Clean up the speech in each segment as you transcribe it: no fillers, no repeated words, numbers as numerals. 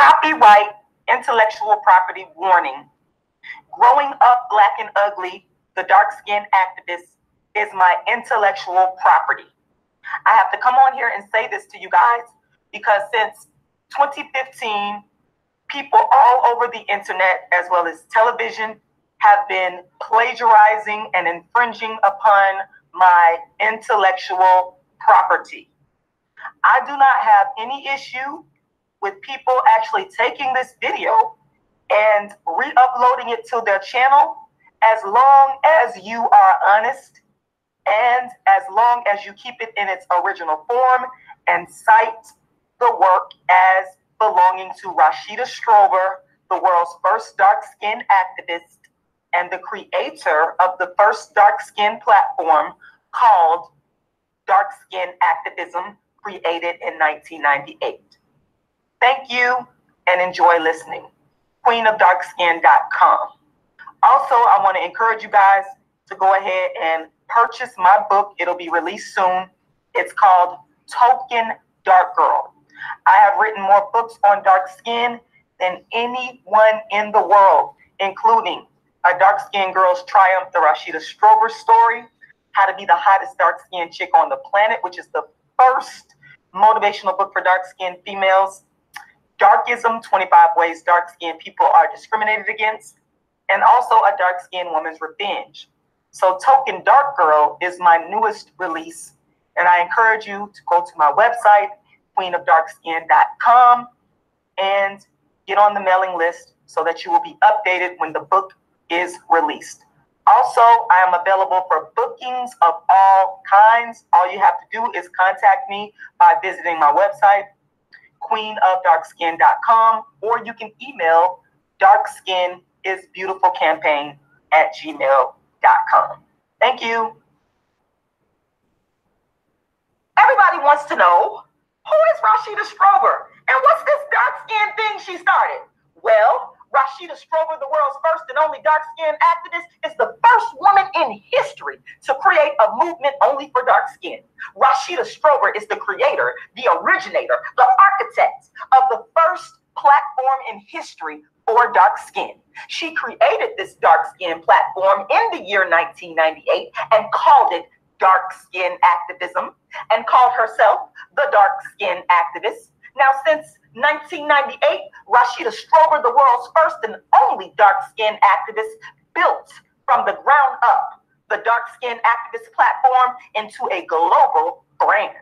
Copyright intellectual property warning. Growing up black and ugly, the dark-skinned activist is my intellectual property. I have to come on here and say this to you guys because since 2015, people all over the internet as well as television have been plagiarizing and infringing upon my intellectual property. I do not have any issue with people actually taking this video and re-uploading it to their channel as long as you are honest and as long as you keep it in its original form and cite the work as belonging to Rashida Strober, the world's first dark-skinned activist and the creator of the first dark-skinned platform called Dark Skin Activism, created in 1998. Thank you and enjoy listening. queenofdarkskin.com. Also, I want to encourage you guys to go ahead and purchase my book. It'll be released soon. It's called Token Dark Girl. I have written more books on dark skin than anyone in the world, including A Dark Skinned Girl's Triumph, the Rashida Strober story, How to Be the Hottest Dark Skinned Chick on the Planet, which is the first motivational book for dark skinned females, Darkism, 25 Ways Dark Skinned People Are Discriminated Against, and also A Dark Skinned Woman's Revenge. So Token Dark Girl is my newest release, and I encourage you to go to my website, queenofdarkskin.com, and get on the mailing list so that you will be updated when the book is released. Also, I am available for bookings of all kinds. All you have to do is contact me by visiting my website, queenofdarkskin.com, or you can email darkskinisbeautifulcampaign@gmail.com. Thank you. Everybody wants to know, who is Rashida Strober? And what's this dark skin thing she started? Well, Rashida Strober, the world's first and only dark-skinned activist, is the first woman in history to create a movement only for dark skin. Rashida Strober is the creator, the originator, the architect of the first platform in history for dark skin. She created this dark skin platform in the year 1998 and called it dark skin activism and called herself the dark skin activist. Now, since 1998, Rashida Strober, the world's first and only dark-skinned activist, built from the ground up the dark-skinned activist platform into a global brand.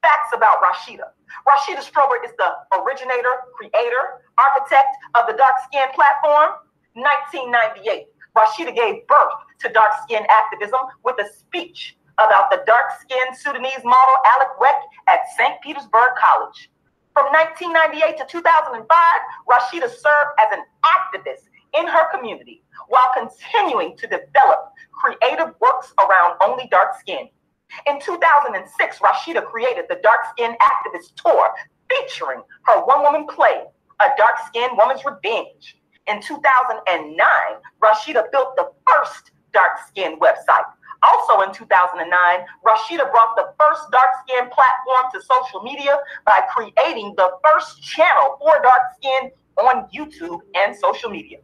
Facts about Rashida. Rashida Strober is the originator, creator, architect of the dark-skinned platform. 1998, Rashida gave birth to dark-skinned activism with a speech about the dark-skinned Sudanese model Alec Weck at St. Petersburg College. From 1998 to 2005, Rashida served as an activist in her community while continuing to develop creative works around only dark skin. In 2006, Rashida created the Dark Skin Activist Tour featuring her one-woman play, A Dark Skinned Woman's Revenge. In 2009, Rashida built the first dark skin website. Also in 2009, Rashida brought the first dark skin platform to social media by creating the first channel for dark skin on YouTube and social media.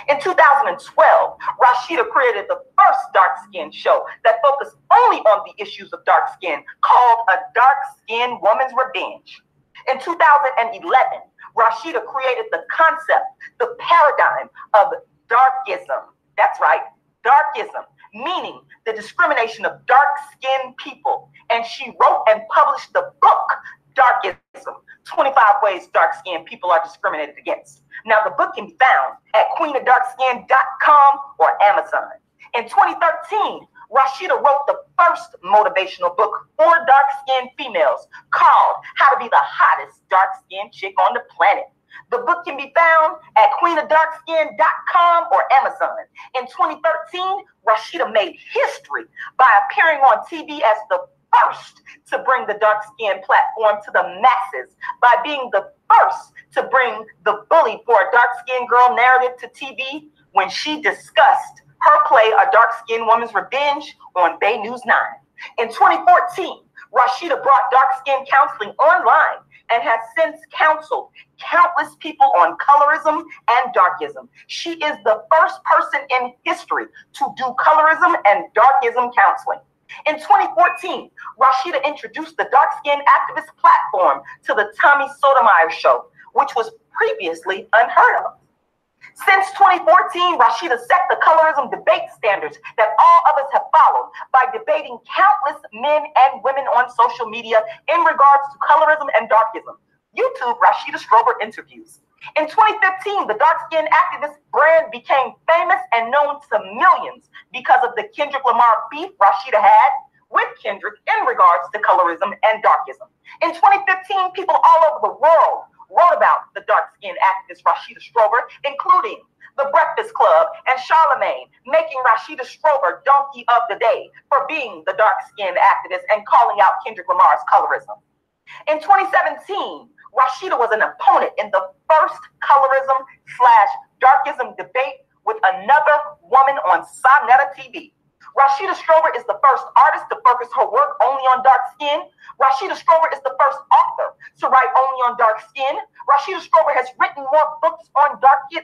In 2012, Rashida created the first dark skin show that focused only on the issues of dark skin called A Dark Skinned Woman's Revenge. In 2011, Rashida created the concept, the paradigm of darkism. That's right, darkism, meaning the discrimination of dark-skinned people. And she wrote and published the book, Darkism, 25 Ways Dark-Skinned People Are Discriminated Against. Now, the book can be found at queenofdarkskin.com or Amazon. In 2013, Rashida wrote the first motivational book for dark-skinned females called How to Be the Hottest Dark-Skinned Chick on the Planet. The book can be found at queenofdarkskin.com or Amazon. In 2013, Rashida made history by appearing on TV as the first to bring the dark skin platform to the masses by being the first to bring the bully for a dark skinned girl narrative to TV when she discussed her play A Dark Skinned Woman's Revenge on Bay News 9. In 2014, Rashida brought dark skin counseling online and has since counseled countless people on colorism and darkism. She is the first person in history to do colorism and darkism counseling. In 2014, Rashida introduced the Dark Skin Activist platform to the Tommy Sotomayor Show, which was previously unheard of. Since 2014, Rashida set the colorism debate standards that all others have followed by debating countless men and women on social media in regards to colorism and darkism. YouTube Rashida Strober interviews. In 2015, the dark skin activist brand became famous and known to millions because of the Kendrick Lamar beef Rashida had with Kendrick in regards to colorism and darkism. In 2015, people all over the world wrote about the dark skin activist Rashida Strober, including The Breakfast Club and Charlemagne, making Rashida Strober Donkey of the Day for being the dark skin activist and calling out Kendrick Lamar's colorism. In 2017, Rashida was an opponent in the first colorism/darkism debate with another woman on Sonetta TV. Rashida Strober is the first artist to focus her work only on dark skin. Rashida Strober is the first author to write only on dark skin. Rashida Strober has written more books on dark skin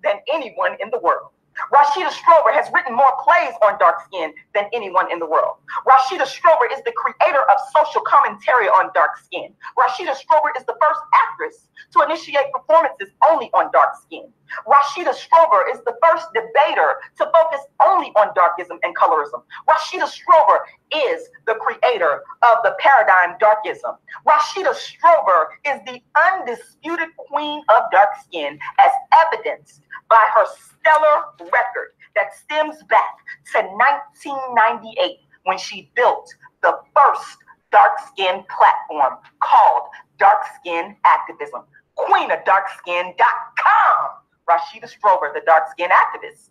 than anyone in the world. Rashida Strober has written more plays on dark skin than anyone in the world. Rashida Strober is the creator of social commentary on dark skin. Rashida Strober is the first actress to initiate performances only on dark skin. Rashida Strober is the first debater to focus only on darkism and colorism. Rashida Strober is the creator of the paradigm darkism. Rashida Strober is the undisputed queen of dark skin, as evidenced by her stellar record that stems back to 1998 when she built the first dark skin platform called Dark Skin Activism. QueenofDarkSkin.com. Rashida Strober, the dark skin activist.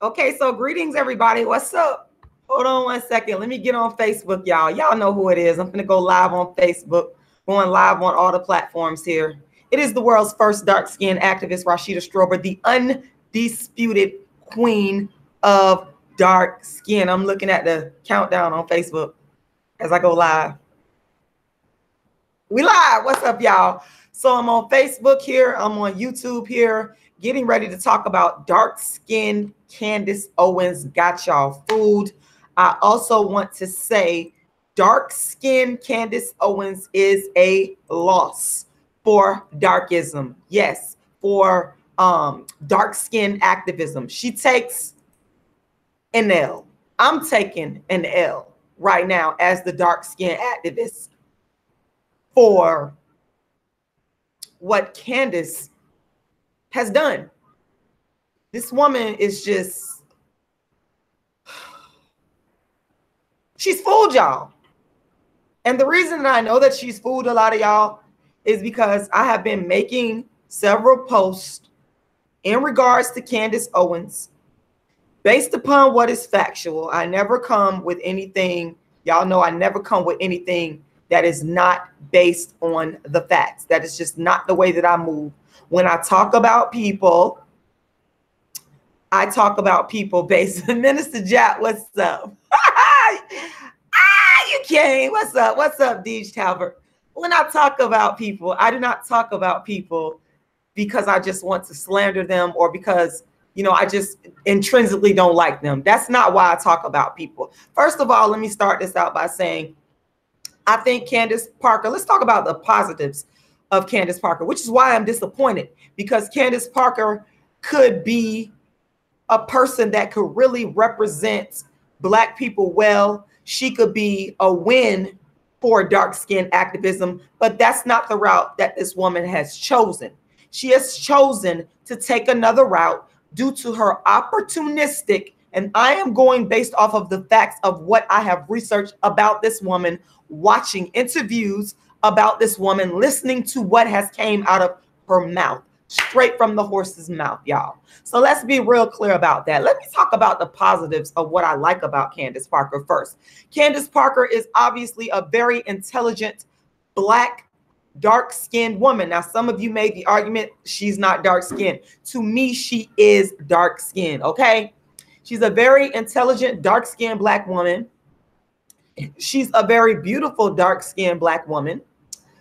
Okay, so greetings, everybody. What's up? Hold on one second. Let me get on Facebook, y'all. Y'all know who it is. I'm going to go live on Facebook, going live on all the platforms here. It is the world's first dark skin activist, Rashida Strober, the undisputed queen of dark skin. I'm looking at the countdown on Facebook as I go live. We live. What's up, y'all? So I'm on Facebook here. I'm on YouTube here, getting ready to talk about dark skin Candace Owens got y'all food. I also want to say dark skin Candace Owens is a loss for darkism. Yes, for dark skin activism. She takes an L. I'm taking an L right now as the dark skin activist for what Candace has done. This woman is just, she's fooled y'all. And the reason that I know that she's fooled a lot of y'all is because I have been making several posts in regards to Candace Owens based upon what is factual. I never come with anything, y'all know I never come with anything that is not based on the facts. That is just not the way that I move. When I talk about people, I talk about people based on Minister Jack. What's up? You came. What's up? What's up, Deej Talbert? When I talk about people, I do not talk about people because I just want to slander them or because, you know, I just intrinsically don't like them. That's not why I talk about people. First of all, let me start this out by saying, I think Candace Parker, let's talk about the positives of Candace Parker, which is why I'm disappointed, because Candace Parker could be a person that could really represent Black people well. She could be a win for dark skin activism, but that's not the route that this woman has chosen. She has chosen to take another route due to her opportunistic, and I am going based off of the facts of what I have researched about this woman, watching interviews about this woman, listening to what has came out of her mouth, straight from the horse's mouth, y'all. So let's be real clear about that. Let me talk about the positives of what I like about Candace Parker first. Candace Parker is obviously a very intelligent Black dark-skinned woman. Now, some of you made the argument she's not dark-skinned. To me, she is dark-skinned, okay? She's a very intelligent, dark-skinned Black woman. She's a very beautiful dark-skinned Black woman.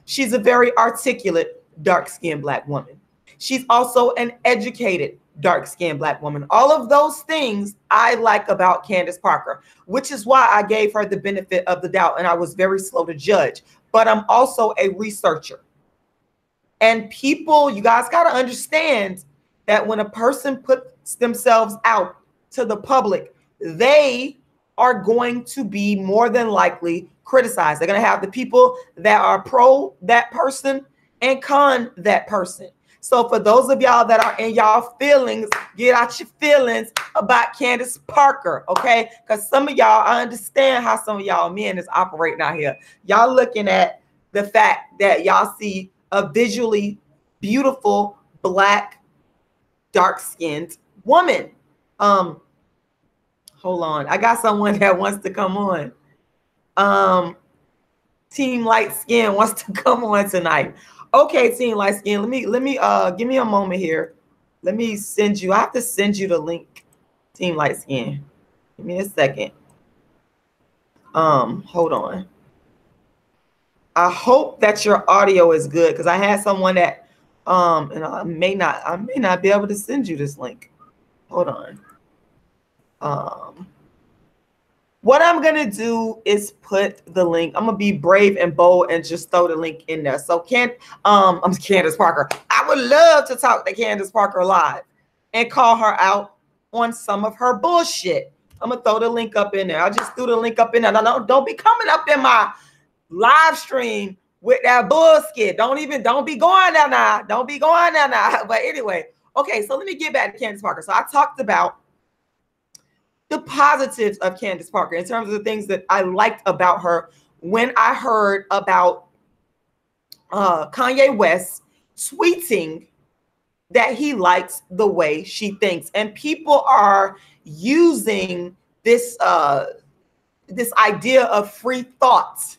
She's a very articulate dark-skinned Black woman. She's also an educated dark-skinned Black woman. All of those things I like about Candace Parker, which is why I gave her the benefit of the doubt, and I was very slow to judge. But I'm also a researcher. And people, you guys got to understand that when a person puts themselves out to the public, they are going to be more than likely criticized. They're going to have the people that are pro that person and con that person. So for those of y'all that are in y'all feelings, get out your feelings about Candace Parker, okay? Because some of y'all, I understand how some of y'all men is operating out here. Y'all looking at the fact that y'all see a visually beautiful Black dark-skinned woman. Hold on, I got someone that wants to come on. Team Light Skin wants to come on tonight. Okay, Team Light Skin, let me give me a moment here. Let me send you, I have to send you the link. Team Light Skin, give me a second. Hold on. I hope that your audio is good, because I had someone that and I may not be able to send you this link. Hold on. What I'm gonna do is put the link. I'm gonna be brave and bold and just throw the link in there. So I'm Candace Parker. I would love to talk to Candace Parker live and call her out on some of her bullshit. I'm gonna throw the link up in there. I just threw the link up in there. No, don't be coming up in my live stream with that bullshit. Don't be going there now. Don't be going there now. But anyway, okay, so let me get back to Candace Parker. So I talked about the positives of Candace Parker in terms of the things that I liked about her when I heard about Kanye West tweeting that he likes the way she thinks. And people are using this this idea of free thought.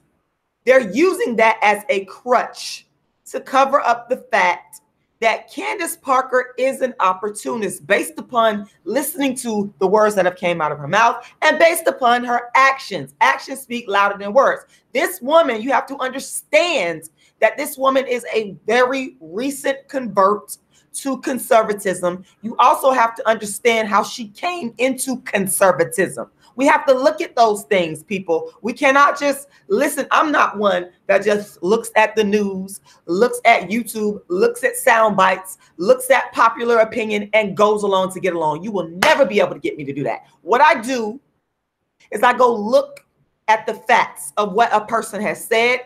They're using that as a crutch to cover up the fact that Candace Parker is an opportunist based upon listening to the words that have came out of her mouth and based upon her actions. Actions speak louder than words. This woman, you have to understand that this woman is a very recent convert to conservatism. You also have to understand how she came into conservatism. We have to look at those things, people. We cannot just listen. I'm not one that just looks at the news, looks at YouTube, looks at sound bites, looks at popular opinion and goes along to get along. You will never be able to get me to do that. What I do is I go look at the facts of what a person has said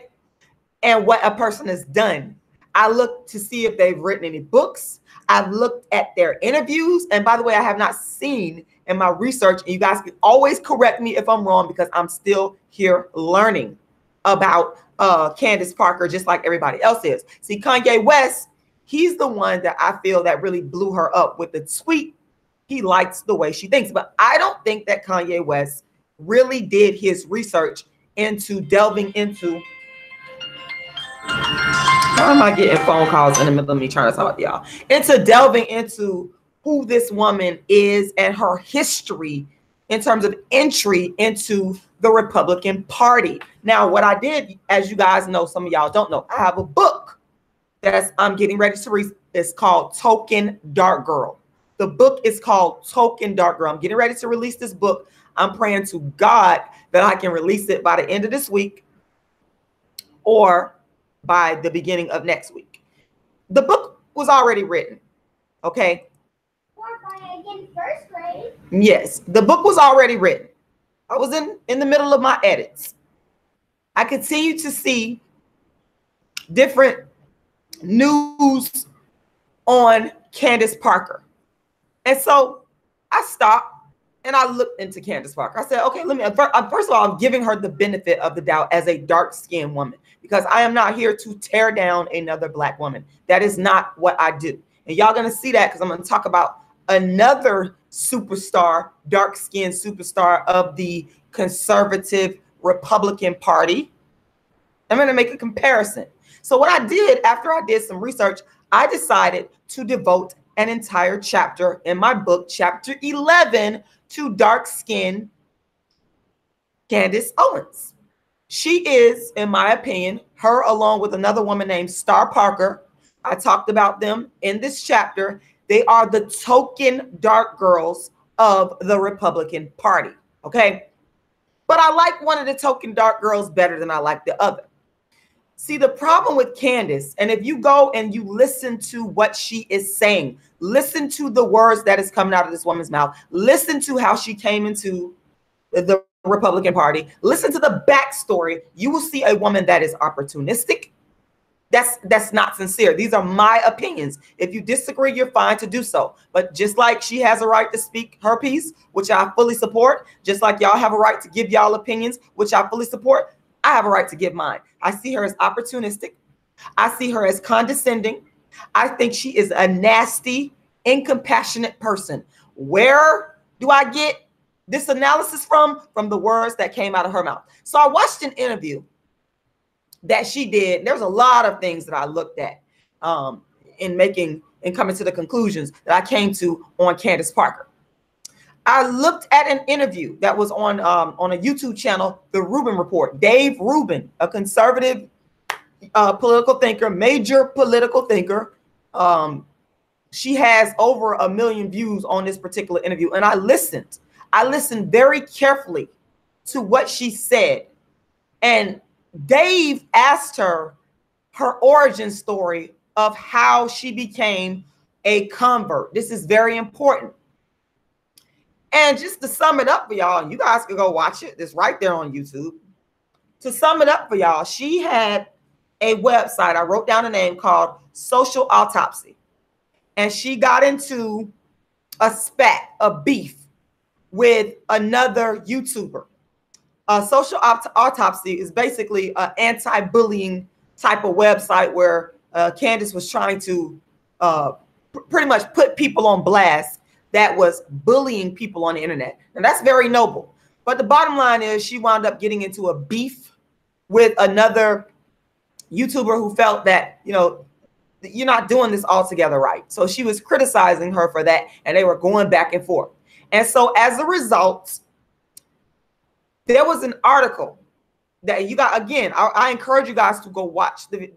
and what a person has done. I look to see if they've written any books. I've looked at their interviews. And by the way, I have not seen in my research, and you guys can always correct me if I'm wrong because I'm still here learning about Candace Parker, just like everybody else is. See, Kanye West, he's the one that I feel that really blew her up with the tweet. He likes the way she thinks, but I don't think that Kanye West really did his research into delving into. Why am I getting phone calls in the middle of me trying to talk to y'all? Into delving into who this woman is and her history in terms of entry into the Republican Party. Now, what I did, as you guys know, some of y'all don't know, I have a book that I'm getting ready to read. It's called Token Dark Girl. The book is called Token Dark Girl. I'm getting ready to release this book. I'm praying to God that I can release it by the end of this week or by the beginning of next week. The book was already written, okay? First grade. Yes, the book was already written. I was in the middle of my edits. I continue to see different news on Candace Parker. And so I stopped and I looked into Candace Parker. I said, okay, first of all, I'm giving her the benefit of the doubt as a dark-skinned woman because I am not here to tear down another Black woman. That is not what I do. And y'all going to see that because I'm going to talk about another superstar, dark-skinned superstar of the conservative Republican Party. I'm going to make a comparison. So what I did after I did some research, I decided to devote an entire chapter in my book, chapter 11, to dark-skinned Candace Owens. She is, in my opinion, her along with another woman named Star Parker. I talked about them in this chapter. They are the token dark girls of the Republican Party. Okay. But I like one of the token dark girls better than I like the other. See, the problem with Candace, and if you go and you listen to what she is saying, listen to the words that is coming out of this woman's mouth, listen to how she came into the Republican Party, listen to the backstory, you will see a woman that is opportunistic. That's not sincere. These are my opinions. If you disagree, you're fine to do so. But just like she has a right to speak her piece, which I fully support, just like y'all have a right to give y'all opinions, which I fully support, I have a right to give mine. I see her as opportunistic. I see her as condescending. I think she is a nasty, incompassionate person. Where do I get this analysis from? From the words that came out of her mouth. So I watched an interview that she did. There's a lot of things that I looked at in coming to the conclusions that I came to on Candace Parker. I looked at an interview that was on a YouTube channel, The Rubin Report. Dave Rubin, a conservative political thinker, major political thinker. She has over 1 million views on this particular interview. And I listened very carefully to what she said. And Dave asked her origin story of how she became a convert. This is very important. And just to sum it up for y'all, you guys can go watch it. It's right there on YouTube. To sum it up for y'all, she had a website. I wrote down a name called Social Autopsy. And she got into a spat, a beef with another YouTuber. Social Autopsy is basically an anti-bullying type of website where Candace was trying to pretty much put people on blast that was bullying people on the internet. And that's very noble. But the bottom line is she wound up getting into a beef with another YouTuber who felt that, you know, you're not doing this altogether right. So she was criticizing her for that, and they were going back and forth. And so as a result, there was an article that you got, again, I encourage you guys to go watch the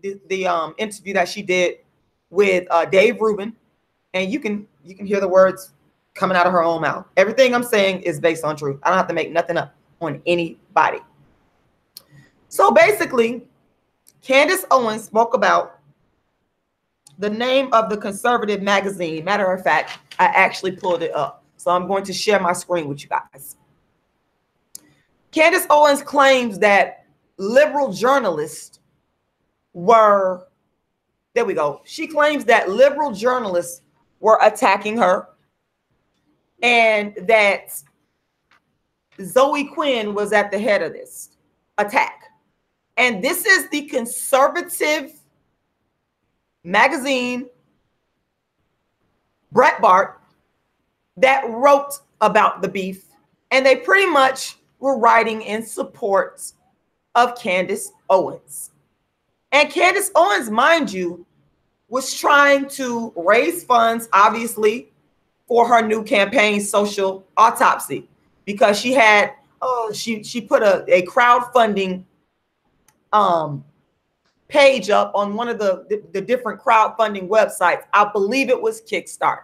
interview that she did with Dave Rubin, and you can hear the words coming out of her own mouth. Everything I'm saying is based on truth. I don't have to make nothing up on anybody. So basically, Candace Owens spoke about the name of the conservative magazine. Matter of fact, I actually pulled it up. So I'm going to share my screen with you guys. Candace Owens claims that liberal journalists were, there we go. She claims that liberal journalists were attacking her and that Zoe Quinn was at the head of this attack. And this is the conservative magazine, Breitbart, that wrote about the beef. And they pretty much were writing in support of Candace Owens. And Candace Owens, mind you, was trying to raise funds, obviously, for her new campaign, Social Autopsy, because she had, she put a crowdfunding page up on one of the different crowdfunding websites. I believe it was Kickstarter.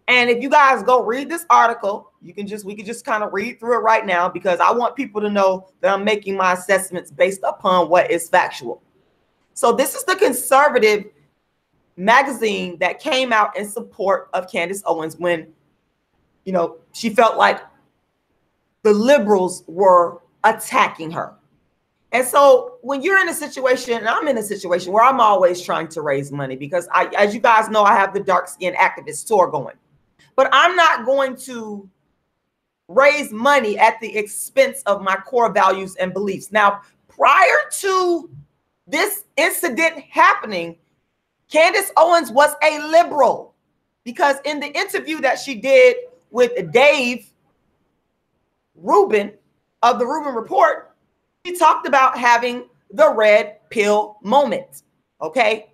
And if you guys go read this article, we can just kind of read through it right now, because I want people to know that I'm making my assessments based upon what is factual. So this is the conservative magazine that came out in support of Candace Owens when, you know, she felt like the liberals were attacking her. And so when you're in a situation, and I'm in a situation where I'm always trying to raise money, because as you guys know, I have the Dark Skin Activist Tour going. But I'm not going to raise money at the expense of my core values and beliefs. Now, prior to this incident happening, Candace Owens was a liberal, because in the interview that she did with Dave Rubin of the Rubin Report, she talked about having the red pill moment. Okay.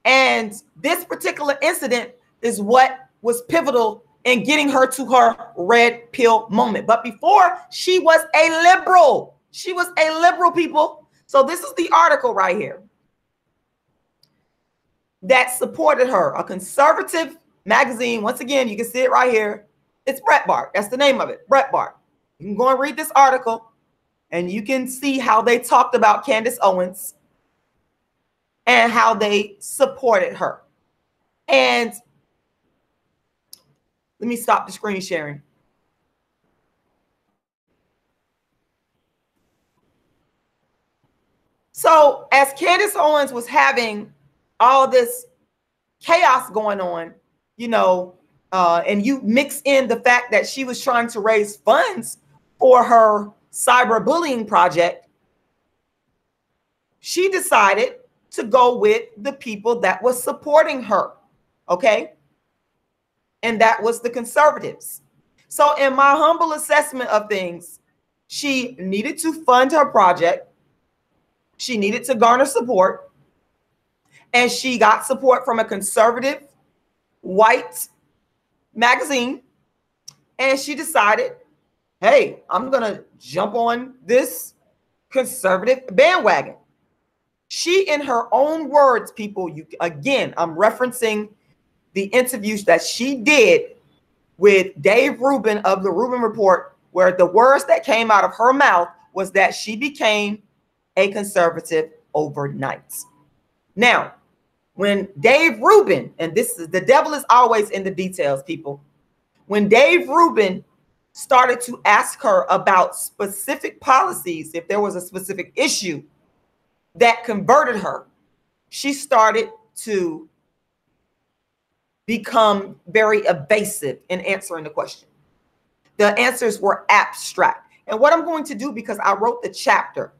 And this particular incident is what was pivotal in getting her to her red pill moment. But before, she was a liberal. She was a liberal, people. So this is the article right here that supported her. A conservative magazine. Once again, you can see it right here. It's Breitbart. That's the name of it, Breitbart. You can go and read this article and you can see how they talked about Candace Owens and how they supported her. And let me stop the screen sharing. So as Candace Owens was having all this chaos going on, you know, and you mix in the fact that she was trying to raise funds for her cyberbullying project, she decided to go with the people that was supporting her, okay? And that was the conservatives. So in my humble assessment of things, she needed to fund her project. She needed to garner support. And she got support from a conservative white magazine. And she decided, hey, I'm going to jump on this conservative bandwagon. She, in her own words, people, again, I'm referencing the interviews that she did with Dave Rubin of the Rubin Report, where the words that came out of her mouth was that she became a conservative overnight. Now, when Dave Rubin, and this is, the devil is always in the details, people. When Dave Rubin started to ask her about specific policies, if there was a specific issue that converted her, she started to become very evasive in answering the question. The answers were abstract. And what I'm going to do, because I wrote the chapter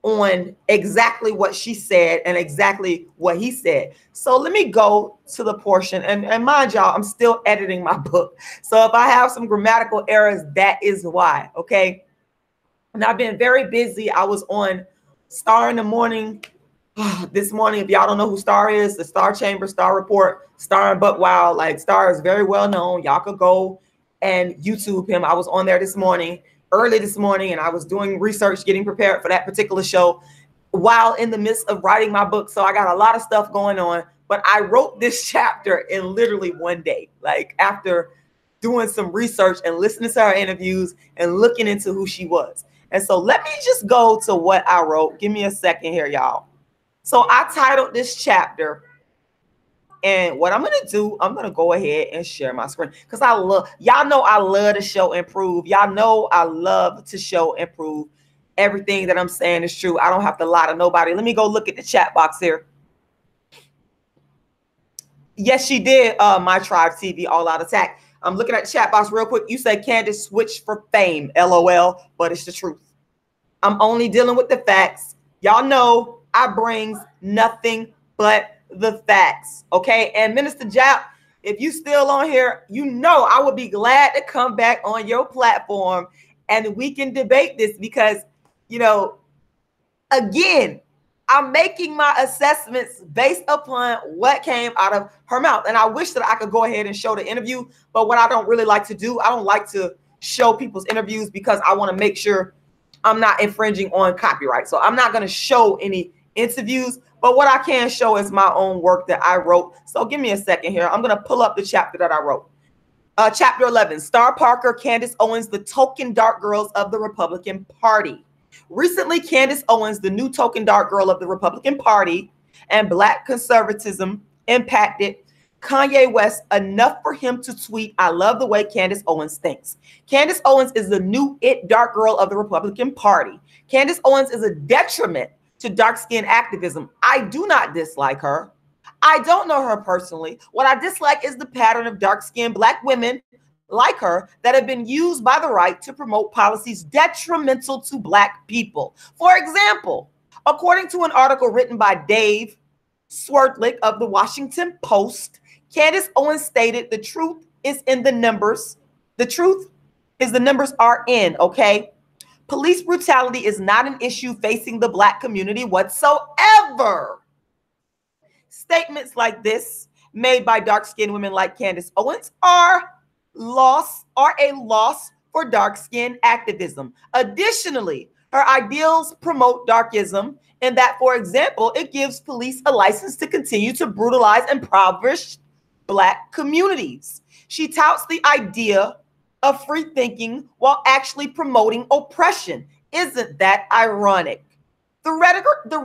on exactly what she said and exactly what he said. So let me go to the portion, and mind y'all, I'm still editing my book. So if I have some grammatical errors, that is why, okay? And I've been very busy. I was on Star in the Morning this morning. If y'all don't know who Star is, the Star Chamber, Star Report, Star and Buck Wild, like Star is very well known. Y'all could go and YouTube him. I was on there this morning, early this morning, and I was doing research, getting prepared for that particular show while in the midst of writing my book. So I got a lot of stuff going on, but I wrote this chapter in literally one day, like after doing some research and listening to her interviews and looking into who she was. And so let me just go to what I wrote. Give me a second here, y'all. So I titled this chapter, and what I'm going to do, I'm going to go ahead and share my screen because I love, y'all know I love to show and prove. Y'all know I love to show and prove everything that I'm saying is true. I don't have to lie to nobody. Let me go look at the chat box here. Yes, she did. My Tribe TV All Out Attack. I'm looking at the chat box real quick. You say Candace switched for fame, LOL, but it's the truth. I'm only dealing with the facts. Y'all know I brings nothing but the facts, okay? And Minister Jap, if you still on here, you know I would be glad to come back on your platform and we can debate this because, you know, again, I'm making my assessments based upon what came out of her mouth. And I wish that I could go ahead and show the interview, but what I don't really like to do, I don't like to show people's interviews because I want to make sure I'm not infringing on copyright. So I'm not going to show any interviews, but what I can show is my own work that I wrote. So give me a second here. I'm going to pull up the chapter that I wrote. Chapter 11, Star Parker, Candace Owens, the token dark girls of the Republican Party. Recently, Candace Owens, the new token dark girl of the Republican Party, and Black conservatism impacted Kanye West enough for him to tweet, "I love the way Candace Owens thinks." Candace Owens is the new it dark girl of the Republican Party. Candace Owens is a detriment to dark-skinned activism. I do not dislike her. I don't know her personally. What I dislike is the pattern of dark-skinned Black women like her that have been used by the right to promote policies detrimental to Black people. For example, according to an article written by Dave Swertlick of the Washington Post, Candace Owens stated, "The truth is in the numbers. The truth is the numbers are in, okay? Police brutality is not an issue facing the Black community whatsoever." Statements like this made by dark-skinned women like Candace Owens are a loss for dark-skinned activism. Additionally, Her ideals promote darkism in that, for example, it gives police a license to continue to brutalize and impoverish Black communities. She touts the idea of free thinking while actually promoting oppression. Isn't that ironic? The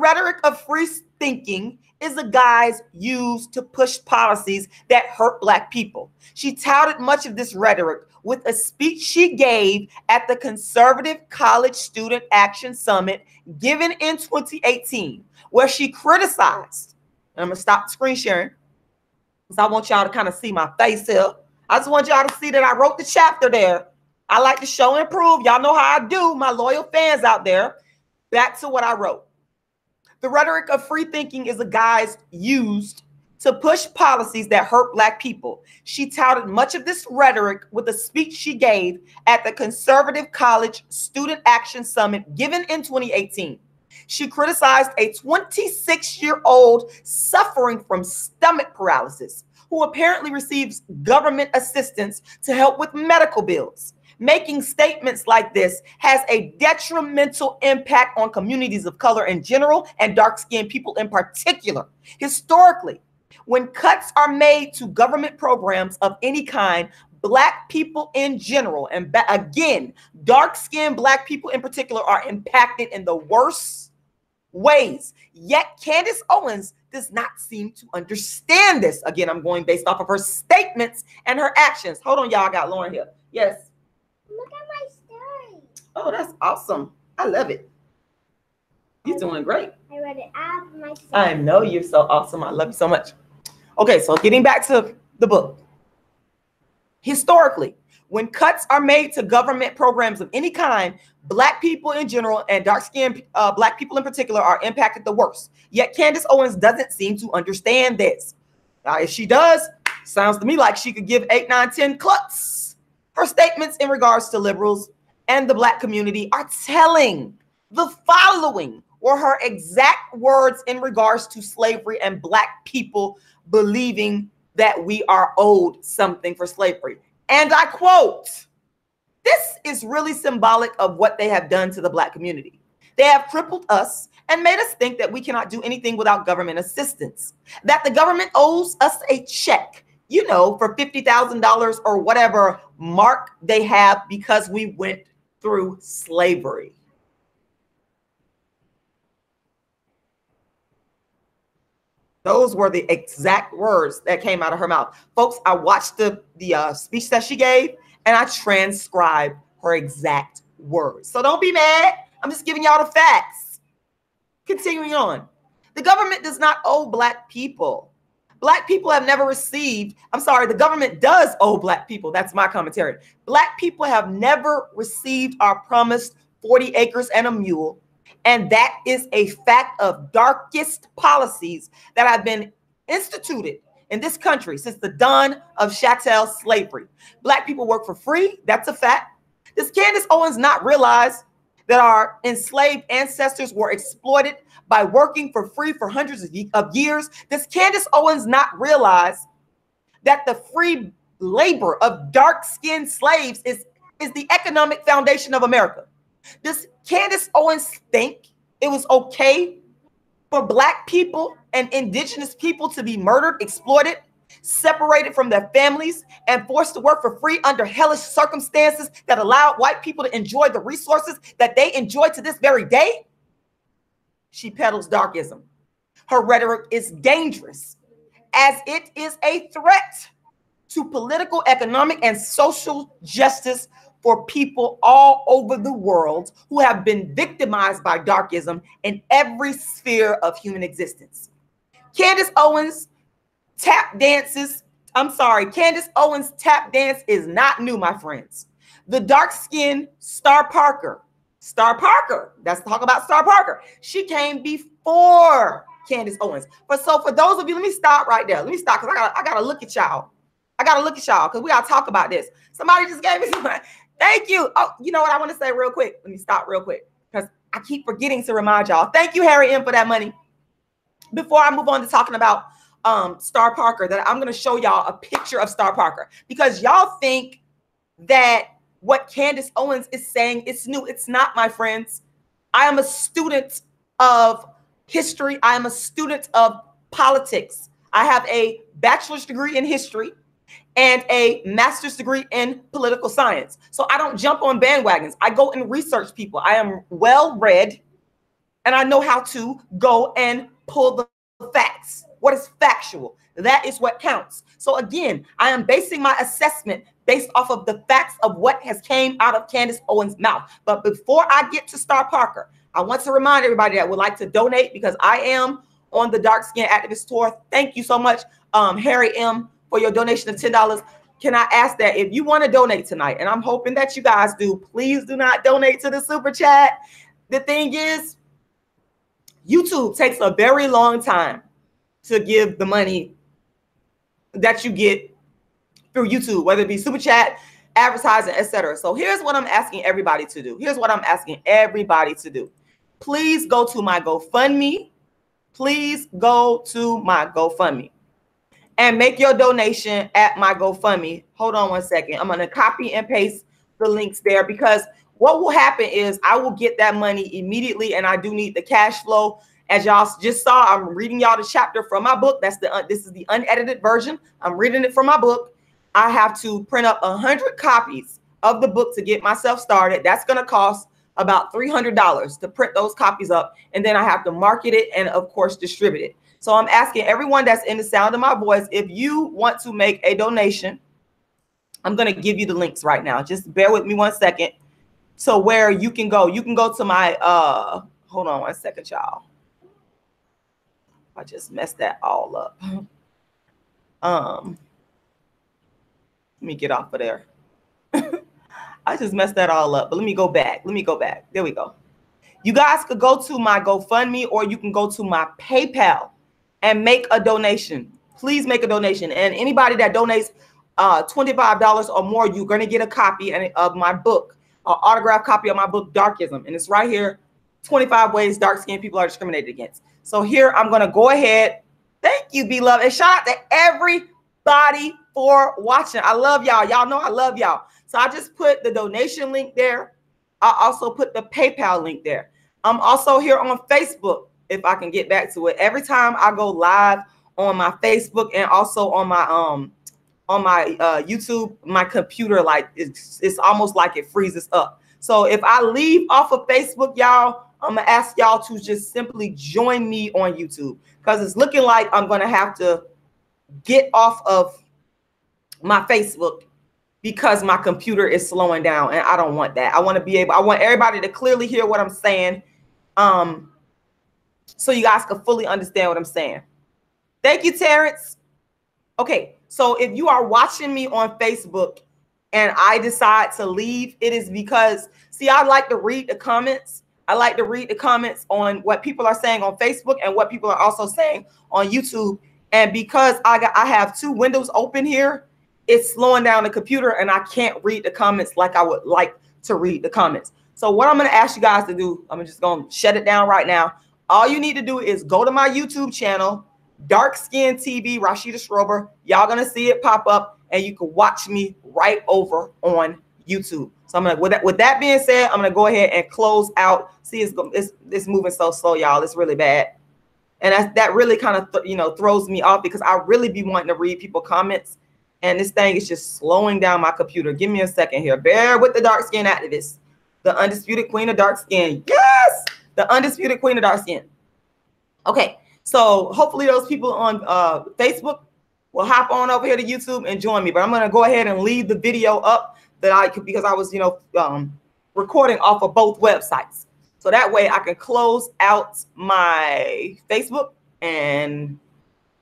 rhetoric of free thinking is a guise used to push policies that hurt Black people. She touted much of this rhetoric with a speech she gave at the Conservative College Student Action Summit given in 2018, where she criticized, and I'm going to stop screen sharing because I want y'all to kind of see my face here. I just want y'all to see that I wrote the chapter there. I like to show and prove. Y'all know how I do, my loyal fans out there. Back to what I wrote. The rhetoric of free thinking is a guise used to push policies that hurt Black people. She touted much of this rhetoric with a speech she gave at the Conservative College Student Action Summit given in 2018. She criticized a 26-year-old suffering from stomach paralysis who apparently receives government assistance to help with medical bills. Making statements like this has a detrimental impact on communities of color in general and dark-skinned people in particular. Historically, when cuts are made to government programs of any kind, Black people in general, and again, dark-skinned Black people in particular, are impacted in the worst ways. Yet Candace Owens does not seem to understand this. Again, I'm going based off of her statements and her actions. Hold on, y'all. I got Lauren here. Yes. Look at my story. Oh, that's awesome. I love it. You're doing great. I read it out of my story. I know you're so awesome. I love you so much. Okay, so getting back to the book. Historically, when cuts are made to government programs of any kind, Black people in general and dark-skinned Black people in particular are impacted the worst. Yet Candace Owens doesn't seem to understand this. Now, if she does, sounds to me like she could give 8, 9, 10 clucks. Her statements in regards to liberals and the Black community are telling. The following were her exact words in regards to slavery and Black people believing that we are owed something for slavery. And I quote, "This is really symbolic of what they have done to the Black community. They have crippled us and made us think that we cannot do anything without government assistance, that the government owes us a check, you know, for $50,000 or whatever mark they have because we went through slavery." Those were the exact words that came out of her mouth. Folks, I watched the speech that she gave and I transcribed her exact words. So don't be mad. I'm just giving y'all the facts. Continuing on. The government does not owe Black people. Black people have never received, I'm sorry, the government does owe Black people. That's my commentary. Black people have never received our promised 40 acres and a mule. And that is a fact of darkest policies that have been instituted in this country since the dawn of chattel slavery. Black people work for free. That's a fact. Does Candace Owens not realize that our enslaved ancestors were exploited by working for free for hundreds of years? Does Candace Owens not realize that the free labor of dark-skinned slaves is the economic foundation of America? Does Candace Owens think it was okay for Black people and indigenous people to be murdered, exploited, separated from their families, and forced to work for free under hellish circumstances that allowed white people to enjoy the resources that they enjoy to this very day? She peddles darkism. Her rhetoric is dangerous, as it is a threat to political, economic, and social justice for people all over the world who have been victimized by darkism in every sphere of human existence. Candace Owens Candace Owens tap dance is not new, my friends. The dark-skinned Star Parker, let's talk about Star Parker. She came before Candace Owens. But so for those of you, let me stop right there. Let me stop because I gotta look at y'all. Because we gotta talk about this. Somebody just gave me some. Thank you. Oh, you know what I want to say real quick? Let me stop real quick because I keep forgetting to remind y'all. Thank you, Harry M, for that money. Before I move on to talking about Star Parker, that I'm going to show y'all a picture of Star Parker because y'all think that what Candace Owens is saying is new. It's not, my friends. I am a student of history. I am a student of politics. I have a bachelor's degree in history and a master's degree in political science. So I don't jump on bandwagons. I go and research people. I am well read, and I know how to go and pull the facts. What is factual? That is what counts. So again, I am basing my assessment based off of the facts of what has came out of Candace Owens' mouth. But before I get to Star Parker, I want to remind everybody that would like to donate, because I am on the Dark Skin Activist Tour. Thank you so much, Harry M., for your donation of $10. Can I ask that if you want to donate tonight, and I'm hoping that you guys do, please do not donate to the super chat. The thing is, YouTube takes a very long time to give the money that you get through YouTube, whether it be super chat, advertising, etc. So here's what I'm asking everybody to do. Here's what I'm asking everybody to do. Please go to my GoFundMe. Please go to my GoFundMe and make your donation at my GoFundMe. Hold on one second. I'm going to copy and paste the links there, because what will happen is I will get that money immediately, and I do need the cash flow. As y'all just saw, I'm reading y'all the chapter from my book. This is the unedited version. I'm reading it from my book. I have to print up 100 copies of the book to get myself started. That's going to cost about $300 to print those copies up, and then I have to market it and, of course, distribute it. So I'm asking everyone that's in the sound of my voice, if you want to make a donation, I'm going to give you the links right now. Just bear with me one second. So where you can go to my, hold on one second, y'all. I just messed that all up. Let me get off of there. I just messed that all up, but let me go back. There we go. You guys could go to my GoFundMe, or you can go to my PayPal and make a donation. Please make a donation. And anybody that donates $25 or more, you're going to get a copy of my book, an autographed copy of my book, Darkism. And it's right here, 25 ways dark-skinned people are discriminated against. So here, I'm going to go ahead. Thank you, beloved. And shout out to everybody for watching. I love y'all. Y'all know I love y'all. So I just put the donation link there. I also put the PayPal link there. I'm also here on Facebook, if I can get back to it. Every time I go live on my Facebook and also on my YouTube, my computer, like it's almost like it freezes up. So if I leave off of Facebook, y'all, I'm gonna ask y'all to just simply join me on YouTube, because it's looking like I'm gonna have to get off of my Facebook because my computer is slowing down, and I don't want that. I want everybody to clearly hear what I'm saying, so you guys can fully understand what I'm saying. Thank you, Terrence. Okay, so if you are watching me on Facebook and I decide to leave, it is because, see, I like to read the comments. I like to read the comments on what people are saying on Facebook and what people are also saying on YouTube. And because I have two windows open here, it's slowing down the computer, and I can't read the comments like I would like to read the comments. So what I'm going to ask you guys to do, I'm just going to shut it down right now. All you need to do is go to my YouTube channel, Dark Skin TV, Rashida Strober. Y'all going to see it pop up, and you can watch me right over on YouTube. So I'm going to, with that being said, I'm going to go ahead and close out. See, it's moving so slow, y'all. It's really bad. And that really kind of, throws me off, because I really be wanting to read people's comments. And this thing is just slowing down my computer. Give me a second here. Bear with the dark skin activist, the undisputed queen of dark skin. Yes, the undisputed queen of dark skin. Okay, so hopefully those people on Facebook will hop on over here to YouTube and join me. But I'm going to go ahead and leave the video up because I was, recording off of both websites. So that way I can close out my Facebook, and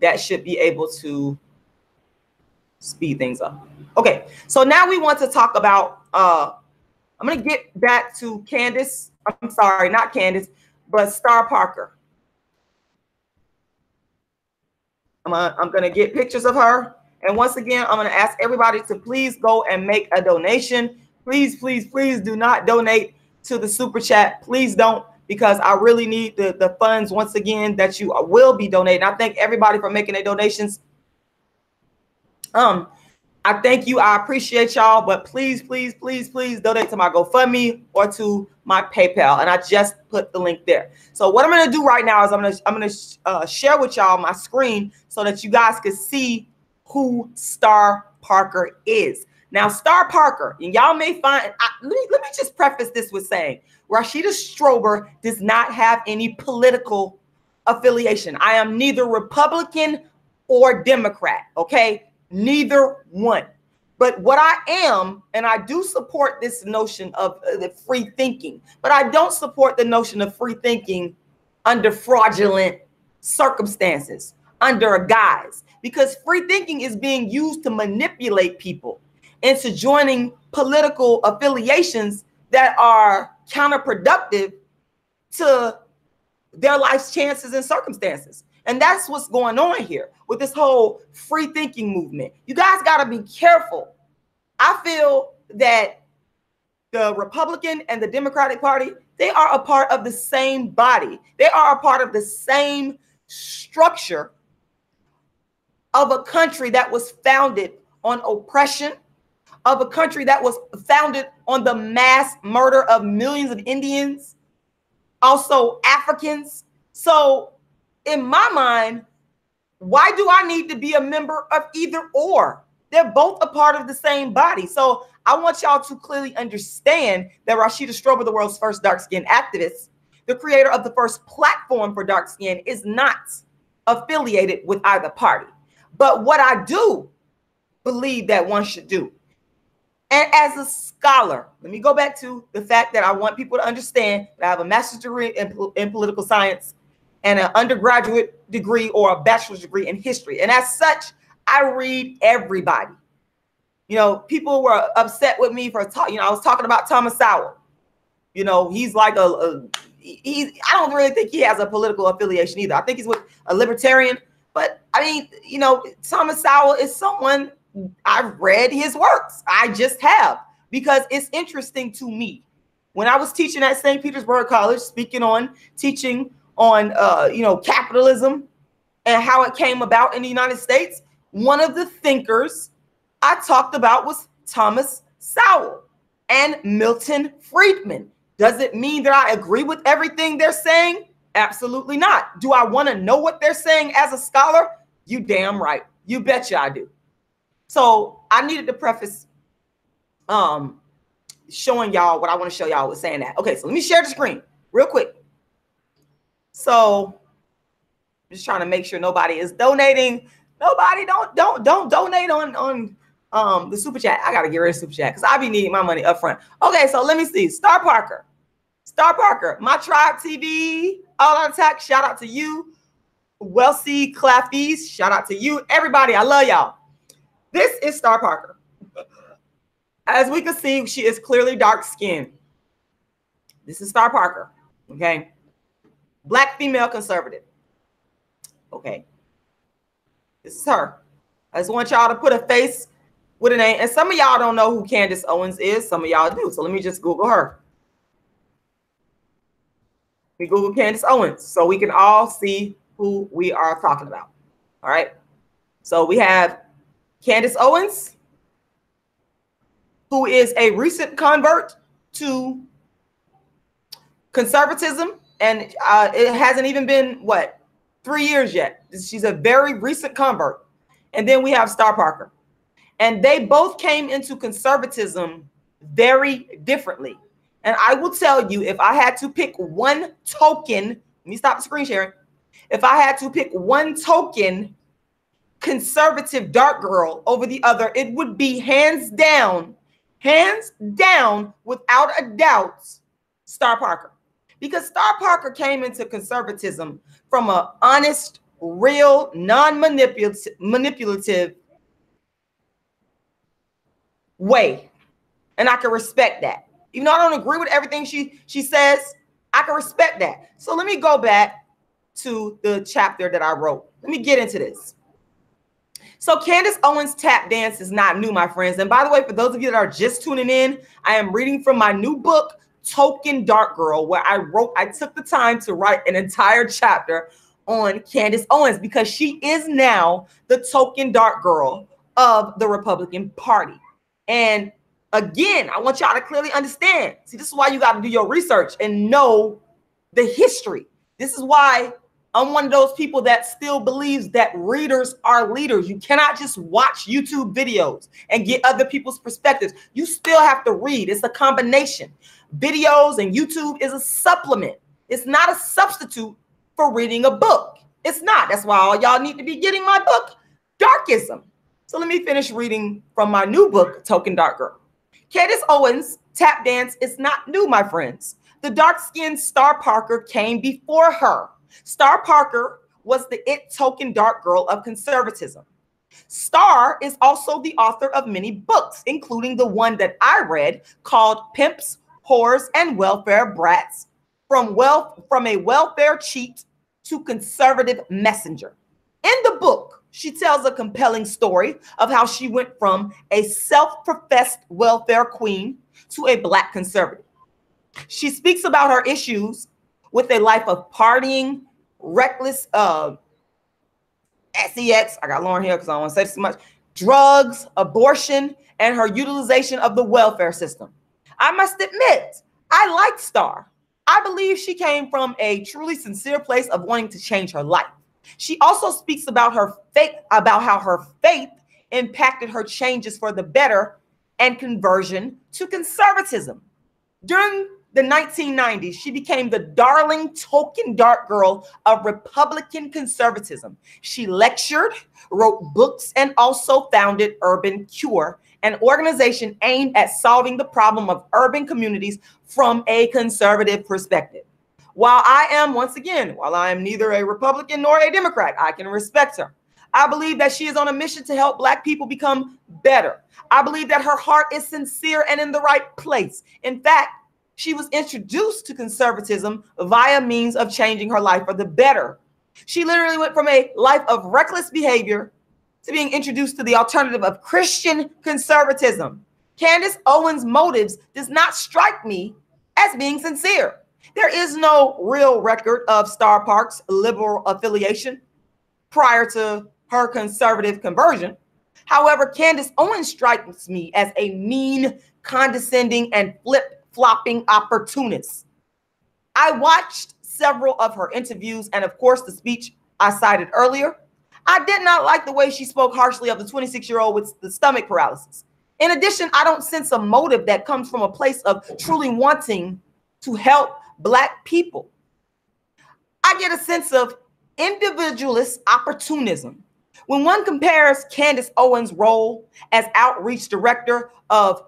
that should be able to speed things up. Okay, so now we want to talk about, I'm going to get back to Candace. I'm sorry, not Candace, but Star Parker. I'm going to get pictures of her. And once again, I'm going to ask everybody to please go and make a donation. Please, please, please do not donate to the super chat. Please don't, because I really need the funds once again that you will be donating. I thank everybody for making their donations. I thank you. I appreciate y'all, but please, please, please, please donate to my GoFundMe or to my PayPal. And I just put the link there. So what I'm going to do right now is I'm going to share with y'all my screen so that you guys can see who Star Parker is. Now, Star Parker, and y'all may find, let me just preface this with saying, Rashida Strober does not have any political affiliation. I am neither Republican or Democrat, okay? Neither one. But what I am, and I do support this notion of the free thinking, but I don't support the notion of free thinking under fraudulent circumstances, under a guise, because free thinking is being used to manipulate people into joining political affiliations that are counterproductive to their life's chances and circumstances. And that's what's going on here with this whole free thinking movement. You guys got to be careful. I feel that the Republican and the Democratic Party, they are a part of the same body. They are a part of the same structure of a country that was founded on oppression, of a country that was founded on the mass murder of millions of Indians, also Africans. So in my mind, why do I need to be a member of either or? They're both a part of the same body. So I want y'all to clearly understand that Rashida Strober, the world's first dark-skinned activist, the creator of the first platform for dark skin, is not affiliated with either party. But what I do believe that one should do, and as a scholar, let me go back to the fact that I want people to understand that I have a master's degree in political science and an undergraduate degree or a bachelor's degree in history. And as such, I read everybody. You know, people were upset with me for talking. I was talking about Thomas Sowell. You know, he's like I don't really think he has a political affiliation either. I think he's with a libertarian. But I mean, you know, Thomas Sowell is someone I've read his works. I just have, because it's interesting to me. When I was teaching at St. Petersburg College, teaching on you know, capitalism and how it came about in the United States, one of the thinkers I talked about was Thomas Sowell and Milton Friedman. Does it mean that I agree with everything they're saying? Absolutely not. Do I want to know what they're saying as a scholar? You damn right. You betcha I do. So I needed to preface showing y'all what I want to show y'all with saying that. Okay, so let me share the screen real quick. So just trying to make sure nobody is donating. Nobody don't donate on the super chat. I gotta get rid of super chat because I be needing my money up front. Okay, so let me see. Star Parker, my tribe TV, all on attack. Shout out to you. Welsie Claffies, shout out to you. Everybody, I love y'all. This is Star Parker. As we can see, she is clearly dark skinned. This is Star Parker. Okay. Black female conservative. Okay. This is her. I just want y'all to put a face with a name. And some of y'all don't know who Candace Owens is. Some of y'all do. So let me just Google her. We Google Candace Owens so we can all see who we are talking about. All right. So we have Candace Owens, who is a recent convert to conservatism. And it hasn't even been, what, 3 years yet. She's a very recent convert. And then we have Star Parker. And they both came into conservatism very differently. And I will tell you, if I had to pick one token, let me stop the screen sharing. If I had to pick one token conservative dark girl over the other, it would be hands down, without a doubt, Star Parker. Because Star Parker came into conservatism from an honest, real, non-manipulative way. And I can respect that. Even though I don't agree with everything she says, I can respect that. So let me go back to the chapter that I wrote. Let me get into this. So Candace Owens tap dance is not new, my friends. And by the way, for those of you that are just tuning in, I am reading from my new book, Token Dark Girl, where I took the time to write an entire chapter on Candace Owens because she is now the token dark girl of the Republican Party. And again, I want y'all to clearly understand. See, this is why you got to do your research and know the history. This is why I'm one of those people that still believes that readers are leaders. You cannot just watch YouTube videos and get other people's perspectives. You still have to read. It's a combination. Videos and YouTube is a supplement. It's not a substitute for reading a book. It's not. That's why all y'all need to be getting my book, Darkism. So let me finish reading from my new book, Token Dark Girl. Candace Owens' tap dance is not new, my friends. The dark-skinned Star Parker came before her. Star Parker was the it token dark girl of conservatism. Star is also the author of many books, including the one that I read called Pimps, Whores, and Welfare Brats, from a welfare cheat to conservative messenger. In the book, she tells a compelling story of how she went from a self-professed welfare queen to a Black conservative. She speaks about her issues with a life of partying, reckless sex, I got Lauren here because I don't want to say too much, drugs, abortion, and her utilization of the welfare system. I must admit, I like Star. I believe she came from a truly sincere place of wanting to change her life. She also speaks about her faith, about how her faith impacted her changes for the better and conversion to conservatism. During the 1990s, she became the darling token dark girl of Republican conservatism. She lectured, wrote books, and also founded Urban Cure, an organization aimed at solving the problem of urban communities from a conservative perspective. While I am neither a Republican nor a Democrat, I can respect her. I believe that she is on a mission to help Black people become better. I believe that her heart is sincere and in the right place. In fact, she was introduced to conservatism via means of changing her life for the better. She literally went from a life of reckless behavior to being introduced to the alternative of Christian conservatism. Candace Owens' motives does not strike me as being sincere. There is no real record of Star Park's liberal affiliation prior to her conservative conversion. However, Candace Owens strikes me as a mean, condescending, and flip-flopping opportunist. I watched several of her interviews and, of course, the speech I cited earlier. I did not like the way she spoke harshly of the 26-year-old with the stomach paralysis. In addition, I don't sense a motive that comes from a place of truly wanting to help Black people. I get a sense of individualist opportunism. When one compares Candace Owens' role as outreach director of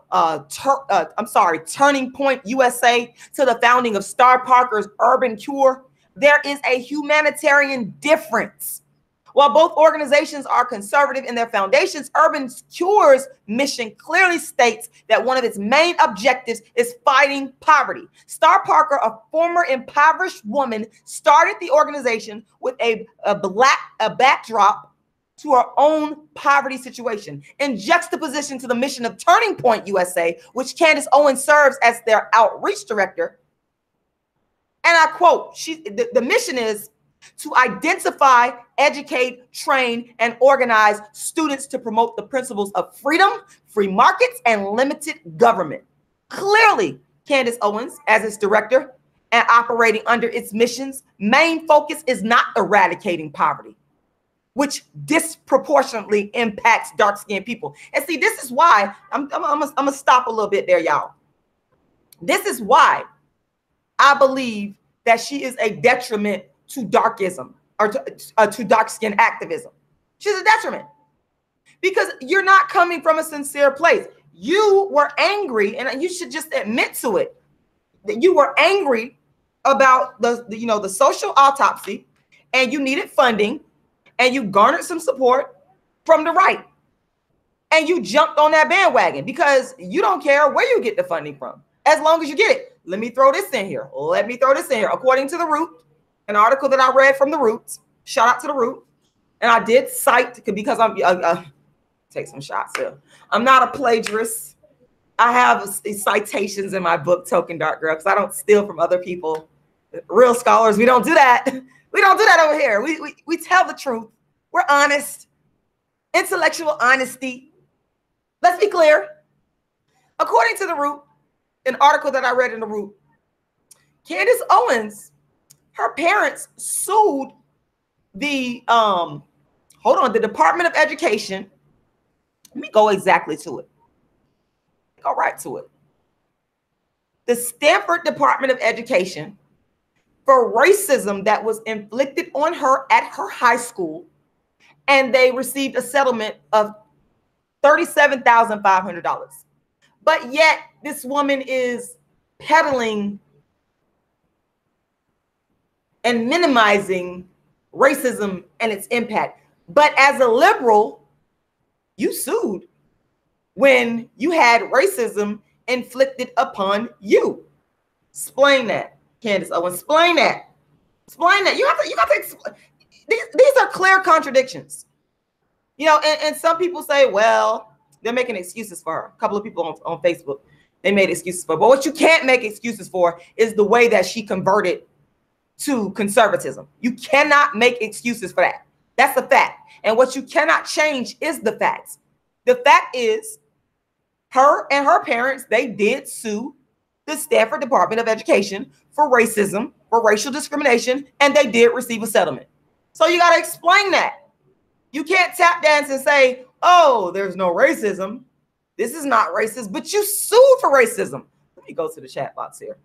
Turning Point USA to the founding of Star Parker's Urban Cure, there is a humanitarian difference. While both organizations are conservative in their foundations, Urban Cure's mission clearly states that one of its main objectives is fighting poverty. Star Parker, a former impoverished woman, started the organization with a backdrop to her own poverty situation, in juxtaposition to the mission of Turning Point USA, which Candace Owens serves as their outreach director. And I quote, the mission is to identify, educate, train, and organize students to promote the principles of freedom, free markets, and limited government. Clearly, Candace Owens, as its director and operating under its mission's main focus, is not eradicating poverty, which disproportionately impacts dark-skinned people. And see, this is why I'm gonna stop a little bit there, y'all. This is why I believe that she is a detriment to darkism, or to dark-skin activism. She's a detriment because you're not coming from a sincere place. You were angry, and you should just admit to it, that you were angry about the social autopsy, and you needed funding, and you garnered some support from the right, and you jumped on that bandwagon because you don't care where you get the funding from, as long as you get it. Let me throw this in here. According to The Root, an article that I read from The Root, shout out to The Root, and I did cite, because I'm take some shots here. I'm not a plagiarist. I have citations in my book, Token Dark Girl, because I don't steal from other people. Real scholars, we don't do that. We don't do that over here. We tell the truth. We're honest. intellectual honesty. Let's be clear. According to The Root, an article that I read in The Root, Candace Owens, her parents sued the the Department of Education. Let me go exactly to it. Go right to it. The Stanford Department of Education for racism that was inflicted on her at her high school, and they received a settlement of $37,500. But yet this woman is peddling and minimizing racism and its impact. But as a liberal, you sued when you had racism inflicted upon you. Explain that, Candace Owens. Explain that. Explain that. You got to explain. These are clear contradictions. You know, and some people say, well, they're making excuses for her. A couple of people on Facebook, they made excuses for her. But what you can't make excuses for is the way that she converted to conservatism. You cannot make excuses for that. That's a fact. And what you cannot change is the facts. The fact is, her and her parents, they did sue the Stanford Department of Education for racism, for racial discrimination, and they did receive a settlement. So you got to explain that. You can't tap dance and say, oh, there's no racism. This is not racist, but you sued for racism. Let me go to the chat box here.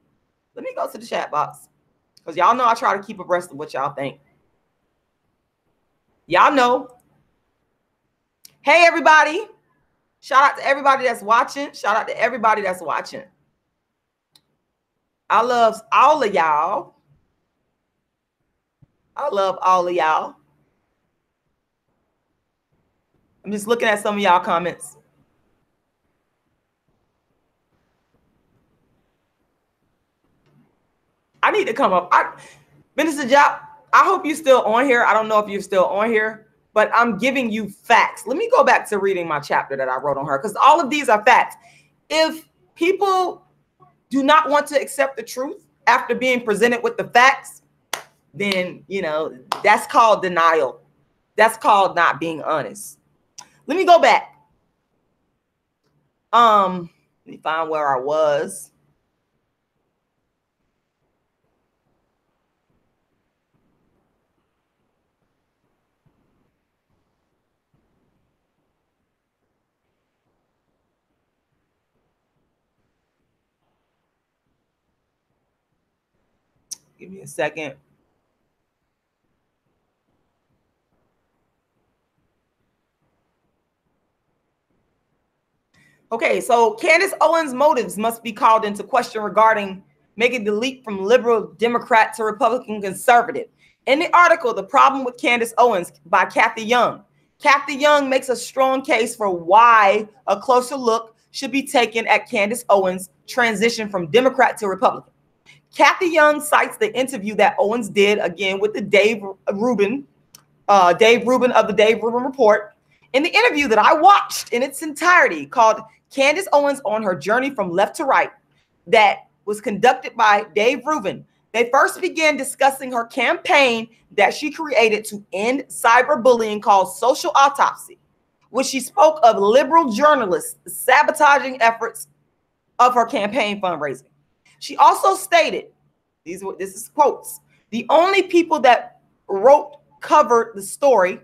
Let me go to the chat box. Because y'all know I try to keep abreast of what y'all think. Y'all know. Hey, everybody. Shout out to everybody that's watching. Shout out to everybody that's watching. I love all of y'all. I love all of y'all. I'm just looking at some of y'all comments. I need to come up. Minister Job, I hope you're still on here. I don't know if you're still on here, but I'm giving you facts. Let me go back to reading my chapter that I wrote on her, because all of these are facts. If people do not want to accept the truth after being presented with the facts, then, you know, that's called denial. That's called not being honest. Let me go back. Let me find where I was. Give me a second. Okay, so Candace Owens' motives must be called into question regarding making the leap from liberal Democrat to Republican conservative. In the article, The Problem with Candace Owens by Kathy Young, Kathy Young makes a strong case for why a closer look should be taken at Candace Owens' transition from Democrat to Republican. Kathy Young cites the interview that Owens did again with the Dave Rubin of the Dave Rubin Report. In the interview that I watched in its entirety, called Candace Owens on Her Journey from Left to Right, that was conducted by Dave Rubin, they first began discussing her campaign that she created to end cyberbullying called Social Autopsy, which she spoke of liberal journalists sabotaging efforts of her campaign fundraising. She also stated, this is quotes, the only people that covered the story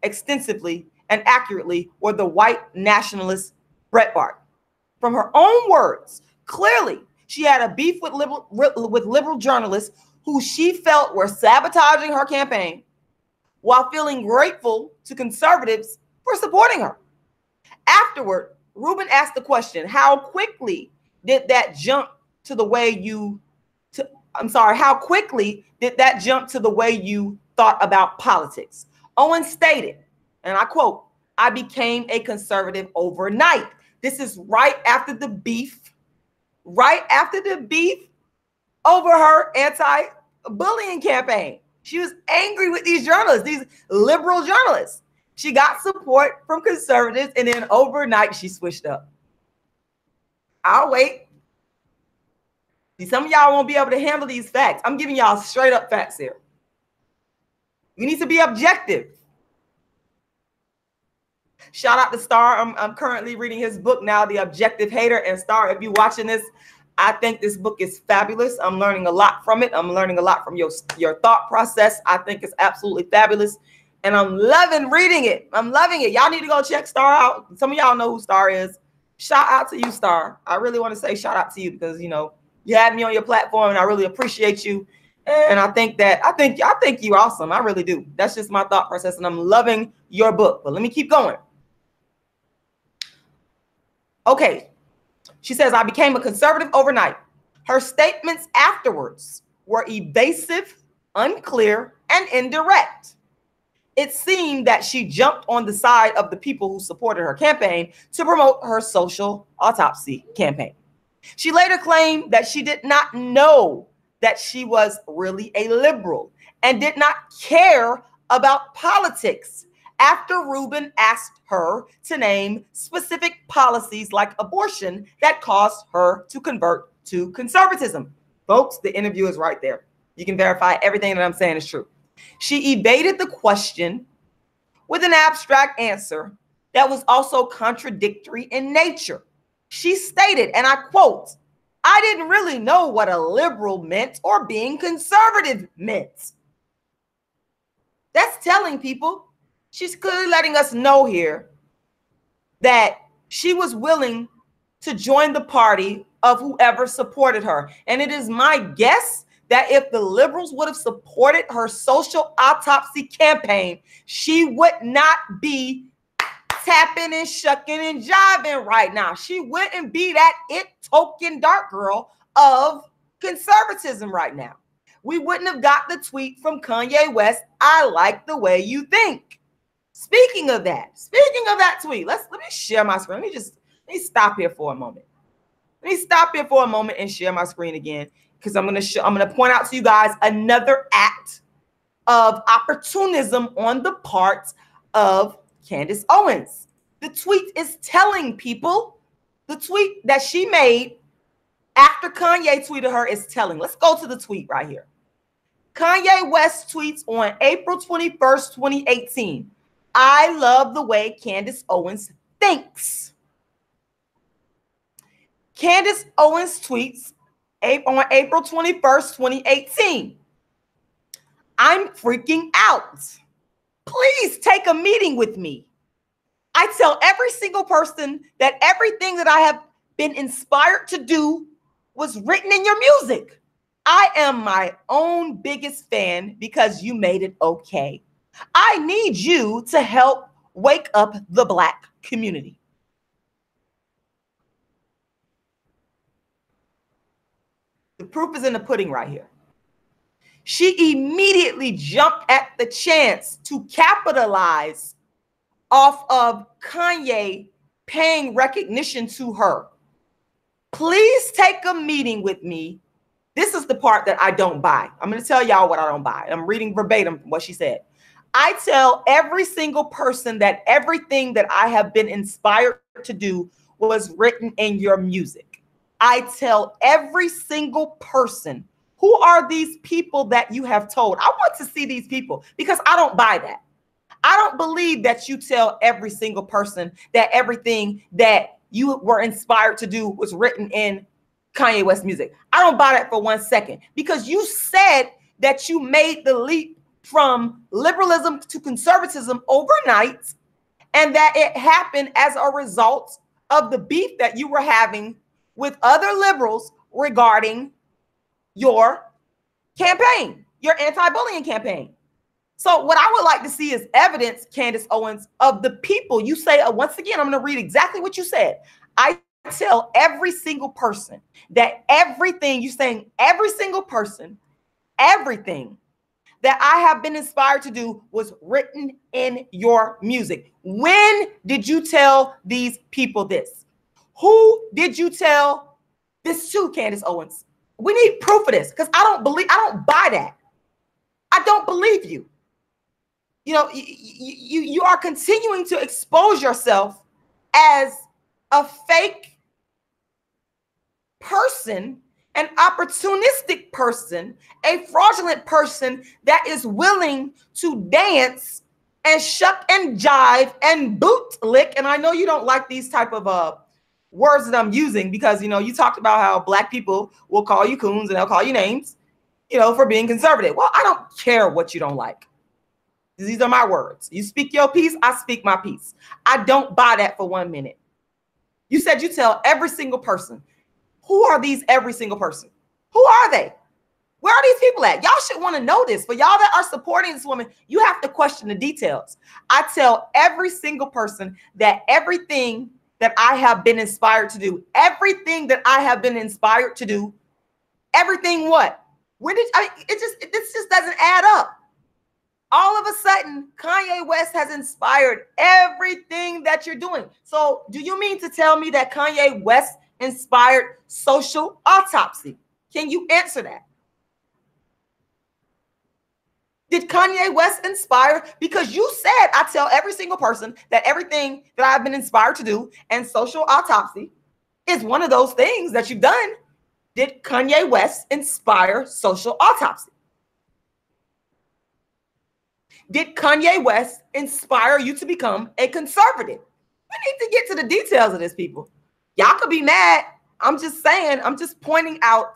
extensively and accurately were the white nationalist Breitbart. From her own words, clearly she had a beef with liberal journalists who she felt were sabotaging her campaign, while feeling grateful to conservatives for supporting her. Afterward, Rubin asked the question, how quickly did that jump to the way you thought about politics? Owens stated, and I quote, I became a conservative overnight. This is right after the beef over her anti-bullying campaign. She was angry with these journalists, these liberal journalists. She got support from conservatives, and then overnight she switched up. I'll wait. See, some of y'all won't be able to handle these facts. I'm giving y'all straight up facts here. You need to be objective. Shout out to Star. I'm currently reading his book now, The Objective Hater. And Star, if you're watching this, I think this book is fabulous. I'm learning a lot from it. I'm learning a lot from your thought process. I think it's absolutely fabulous. And I'm loving reading it. I'm loving it. Y'all need to go check Star out. Some of y'all know who Star is. Shout out to you, Star. I really want to say shout out to you because, you know, you had me on your platform and I really appreciate you. And I think you're awesome. I really do. That's just my thought process. And I'm loving your book. But let me keep going. Okay. She says, I became a conservative overnight. Her statements afterwards were evasive, unclear, and indirect. It seemed that she jumped on the side of the people who supported her campaign to promote her social autopsy campaign. She later claimed that she did not know that she was really a liberal and did not care about politics after Rubin asked her to name specific policies like abortion that caused her to convert to conservatism. Folks, the interview is right there. You can verify everything that I'm saying is true. She evaded the question with an abstract answer that was also contradictory in nature. She stated, and I quote, I didn't really know what a liberal meant or being conservative meant. That's telling people. She's clearly letting us know here that she was willing to join the party of whoever supported her. And it is my guess that if the liberals would have supported her social autopsy campaign, she would not be tapping and shucking and jiving right now. She wouldn't be that it token dark girl of conservatism right now. We wouldn't have got the tweet from Kanye West, I like the way you think. Speaking of that tweet, let me share my screen. Let me stop here for a moment. Let me stop here for a moment and share my screen again, because I'm gonna point out to you guys another act of opportunism on the part of Candace Owens. The tweet is telling people, the tweet that she made after Kanye tweeted her is telling. Let's go to the tweet right here. Kanye West tweets on April 21st, 2018. I love the way Candace Owens thinks. Candace Owens tweets on April 21st, 2018. I'm freaking out. Please take a meeting with me. I tell every single person that everything that I have been inspired to do was written in your music. I am my own biggest fan because you made it okay. I need you to help wake up the Black community. The proof is in the pudding right here. She immediately jumped at the chance to capitalize off of Kanye paying recognition to her. Please take a meeting with me. This is the part that I don't buy. I'm going to tell y'all what I don't buy. I'm reading verbatim what she said. I tell every single person that everything that I have been inspired to do was written in your music. I tell every single person, who are these people that you have told? I want to see these people because I don't buy that. I don't believe that you tell every single person that everything that you were inspired to do was written in Kanye West music. I don't buy that for 1 second, because you said that you made the leap from liberalism to conservatism overnight, and that it happened as a result of the beef that you were having with other liberals regarding your campaign, your anti-bullying campaign. So what I would like to see is evidence, Candace Owens, of the people. You say, once again, I'm going to read exactly what you said. I tell every single person that everything, you're saying every single person, everything that I have been inspired to do was written in your music. When did you tell these people this? Who did you tell this to, Candace Owens? We need proof of this, because I don't buy that. I don't believe you. You know, you are continuing to expose yourself as a fake person, an opportunistic person, a fraudulent person that is willing to dance and shuck and jive and bootlick. And I know you don't like these type of words that I'm using because, you know, you talked about how black people will call you coons and they'll call you names, you know, for being conservative. Well, I don't care what you don't like. These are my words. You speak your piece, I speak my piece. I don't buy that for 1 minute. You said you tell every single person. Who are these every single person? Who are they? Where are these people at? Y'all should want to know this. For y'all that are supporting this woman, you have to question the details. I tell every single person that everything that I have been inspired to do, everything that I have been inspired to do, everything what? Where did this just doesn't add up. All of a sudden, Kanye West has inspired everything that you're doing. So do you mean to tell me that Kanye West inspired social autopsy? Can you answer that? Did Kanye West inspire? Because you said, I tell every single person that everything that I've been inspired to do, and social autopsy is one of those things that you've done. Did Kanye West inspire social autopsy? Did Kanye West inspire you to become a conservative? We need to get to the details of this, people. Y'all could be mad. I'm just saying, I'm just pointing out.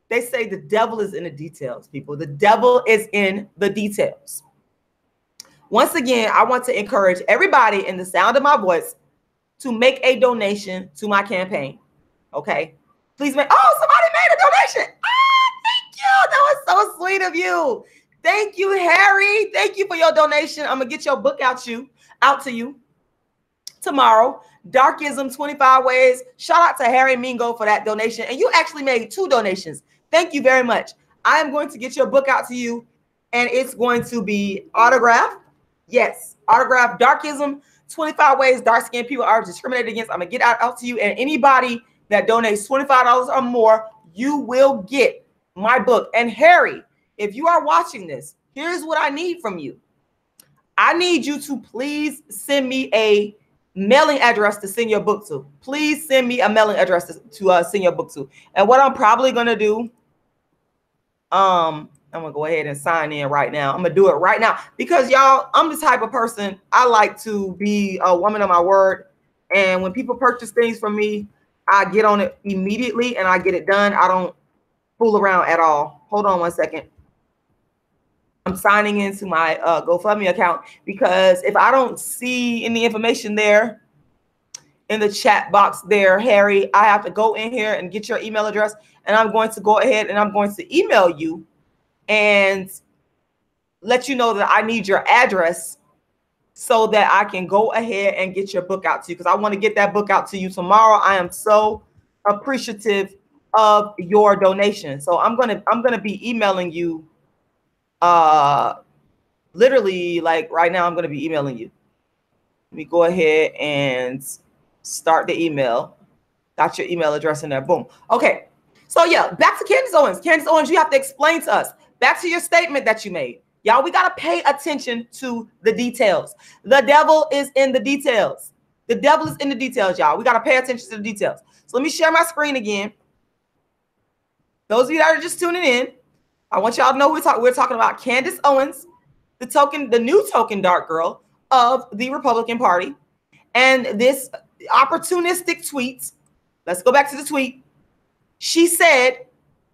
They say the devil is in the details, people. The devil is in the details. Once again, I want to encourage everybody in the sound of my voice to make a donation to my campaign. Okay? Please make, oh, somebody made a donation. Ah, thank you. That was so sweet of you. Thank you, Harry. Thank you for your donation. I'm going to get your book out to you tomorrow. Darkism 25 Ways. Shout out to Harry Mingo for that donation. And you actually made 2 donations. Thank you very much. I am going to get your book out to you, and it's going to be autographed. Yes, autographed. Darkism 25 Ways Dark-Skinned People Are Discriminated Against. I'm going to get out to you, and anybody that donates $25 or more, you will get my book. And Harry, if you are watching this, here's what I need from you. I need you to please send me a mailing address to send your book to. Please send me a mailing address to send your book to. And what I'm probably going to do, I'm going to go ahead and sign in right now. I'm going to do it right now because, y'all, I'm the type of person, I like to be a woman of my word. And when people purchase things from me, I get on it immediately and I get it done. I don't fool around at all. Hold on 1 second. I'm signing into my GoFundMe account because if I don't see any information there in the chat box there, Harry, I have to go in here and get your email address, and I'm going to go ahead and I'm going to email you and let you know that I need your address so that I can go ahead and get your book out to you because I want to get that book out to you tomorrow. I am so appreciative of your donation. So I'm gonna be emailing you literally like right now. I'm going to be emailing you. Let me go ahead and start the email. Got your email address in there. Boom. Okay. So yeah, back to Candace Owens. Candace Owens, you have to explain to us. Back to your statement that you made. Y'all, we got to pay attention to the details. The devil is in the details. The devil is in the details, y'all. We got to pay attention to the details. So let me share my screen again. Those of you that are just tuning in, I want y'all to know we're talking about Candace Owens, the new token dark girl of the Republican Party. And this opportunistic tweet, let's go back to the tweet. She said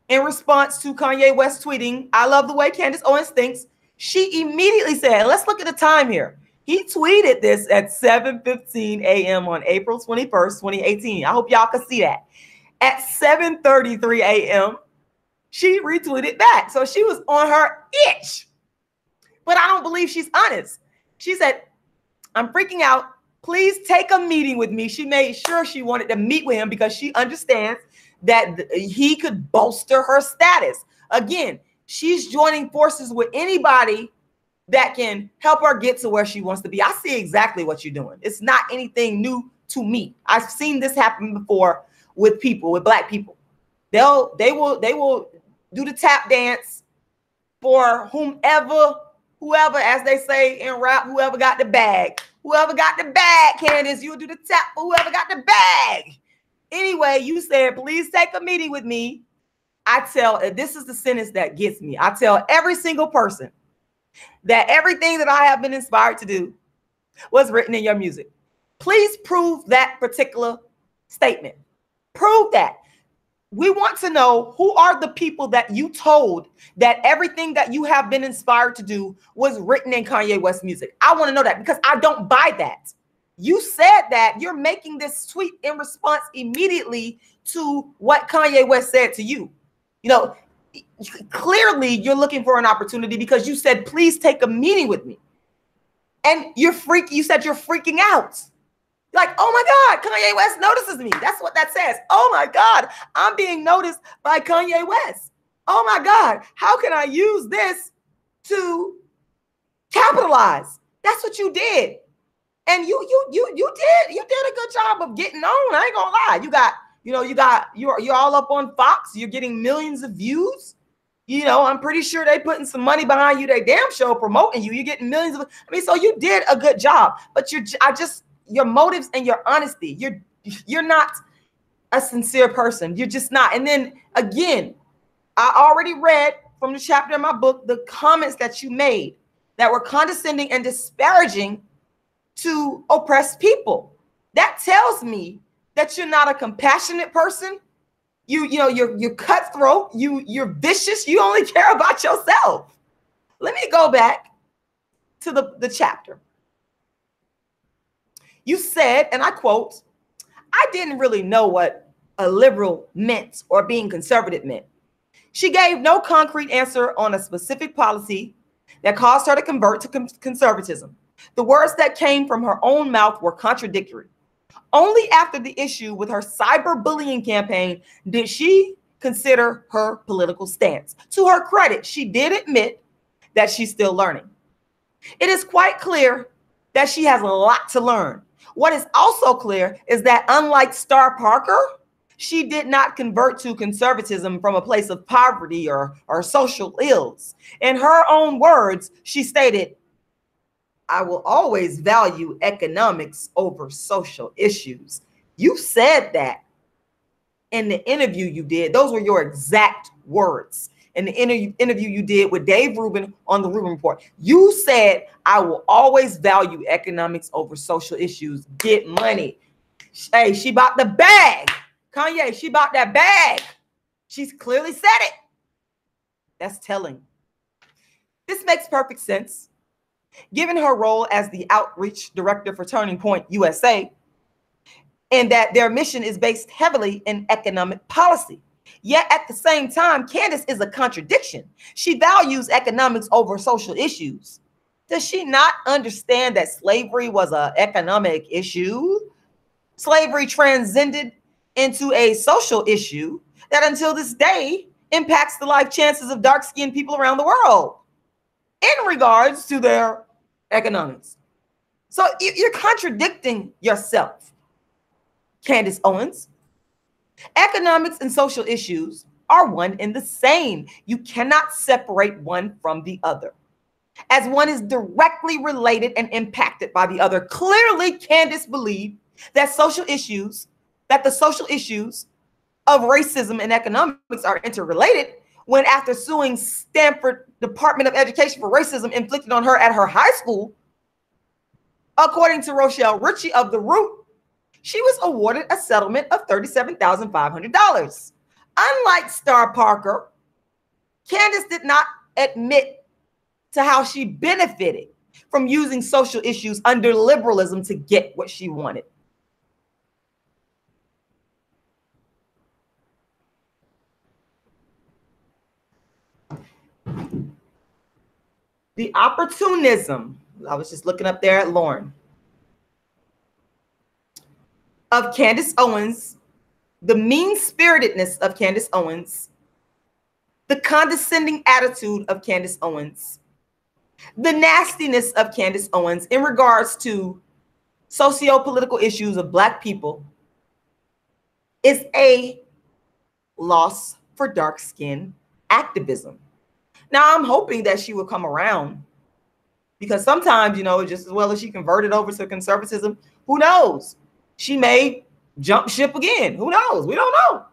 in response to Kanye West tweeting, I love the way Candace Owens thinks. She immediately said, let's look at the time here. He tweeted this at 7:15 a.m. on April 21st, 2018. I hope y'all can see that. At 7:33 a.m., she retweeted back. So she was on her itch. But I don't believe she's honest. She said, I'm freaking out. Please take a meeting with me. She made sure she wanted to meet with him because she understands that he could bolster her status. Again, she's joining forces with anybody that can help her get to where she wants to be. I see exactly what you're doing. It's not anything new to me. I've seen this happen before with people, with Black people. They will do the tap dance for whoever, as they say in rap, whoever got the bag. Whoever got the bag, Candace, you'll do the tap for whoever got the bag. Anyway, you said, please take a meeting with me. This is the sentence that gets me. I tell every single person that everything that I have been inspired to do was written in your music. Please prove that particular statement. Prove that. We want to know who are the people that you told that everything that you have been inspired to do was written in Kanye West music. I want to know that because I don't buy that. You said that. You're making this tweet in response immediately to what Kanye West said to you. You know, clearly you're looking for an opportunity because you said, please take a meeting with me. And you said you're freaking out. Like, oh my God, Kanye West notices me. That's what that says. Oh my God, I'm being noticed by Kanye West. Oh my God, how can I use this to capitalize? That's what you did. And you did a good job of getting on. I ain't gonna lie. You're all up on Fox. You're getting millions of views. You know, I'm pretty sure they putting some money behind you. They damn show promoting you. You're getting millions of. I mean, so you did a good job. But your motives and your honesty. You're not a sincere person. You're just not. And then again, I already read from the chapter in my book the comments that you made that were condescending and disparaging to oppressed people. That tells me that you're not a compassionate person. You're cutthroat. You're vicious. You only care about yourself. Let me go back to the chapter. You said, and I quote, I didn't really know what a liberal meant or being conservative meant. She gave no concrete answer on a specific policy that caused her to convert to conservatism. The words that came from her own mouth were contradictory. Only after the issue with her cyberbullying campaign did she consider her political stance. To her credit, she did admit that she's still learning. It is quite clear that she has a lot to learn. What is also clear is that unlike Star Parker, she did not convert to conservatism from a place of poverty or social ills. In her own words, she stated, I will always value economics over social issues. You said that in the interview you did. Those were your exact words in the interview you did with Dave Rubin on the Rubin Report. You said, I will always value economics over social issues. Get money. Hey, she bought the bag. Kanye, she bought that bag. She's clearly said it. That's telling. This makes perfect sense. Given her role as the outreach director for Turning Point USA, and that their mission is based heavily in economic policy. Yet at the same time, Candace is a contradiction. She values economics over social issues. Does she not understand that slavery was an economic issue? Slavery transcended into a social issue that until this day impacts the life chances of dark-skinned people around the world in regards to their economics. So you're contradicting yourself, Candace Owens. Economics and social issues are one and the same. You cannot separate one from the other, as one is directly related and impacted by the other. Clearly, Candace believed that the social issues of racism and economics are interrelated when, after suing Stanford Department of Education for racism inflicted on her at her high school, according to Rochelle Ritchie of The Root, she was awarded a settlement of $37,500. Unlike Star Parker, Candace did not admit to how she benefited from using social issues under liberalism to get what she wanted. The opportunism, I was just looking up there at Lauren, of Candace Owens, the mean-spiritedness of Candace Owens, the condescending attitude of Candace Owens, the nastiness of Candace Owens in regards to socio-political issues of Black people is a loss for dark-skinned activism. Now, I'm hoping that she will come around, because sometimes, you know, just as well as she converted over to conservatism, who knows? She may jump ship again. Who knows? We don't know.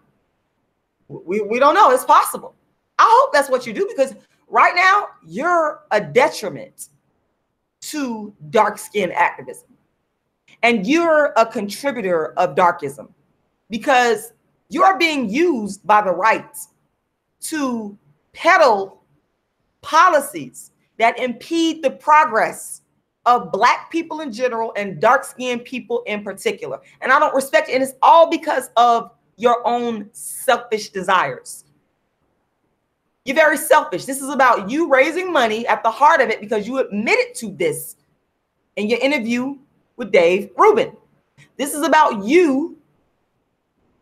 We don't know. It's possible. I hope that's what you do, because right now, you're a detriment to dark-skinned activism. And you're a contributor of darkism because you're being used by the right to peddle policies that impede the progress of Black people in general and dark-skinned people in particular. And I don't respect it. And it's all because of your own selfish desires. You're very selfish. This is about you raising money at the heart of it because you admitted to this in your interview with Dave Rubin. This is about you,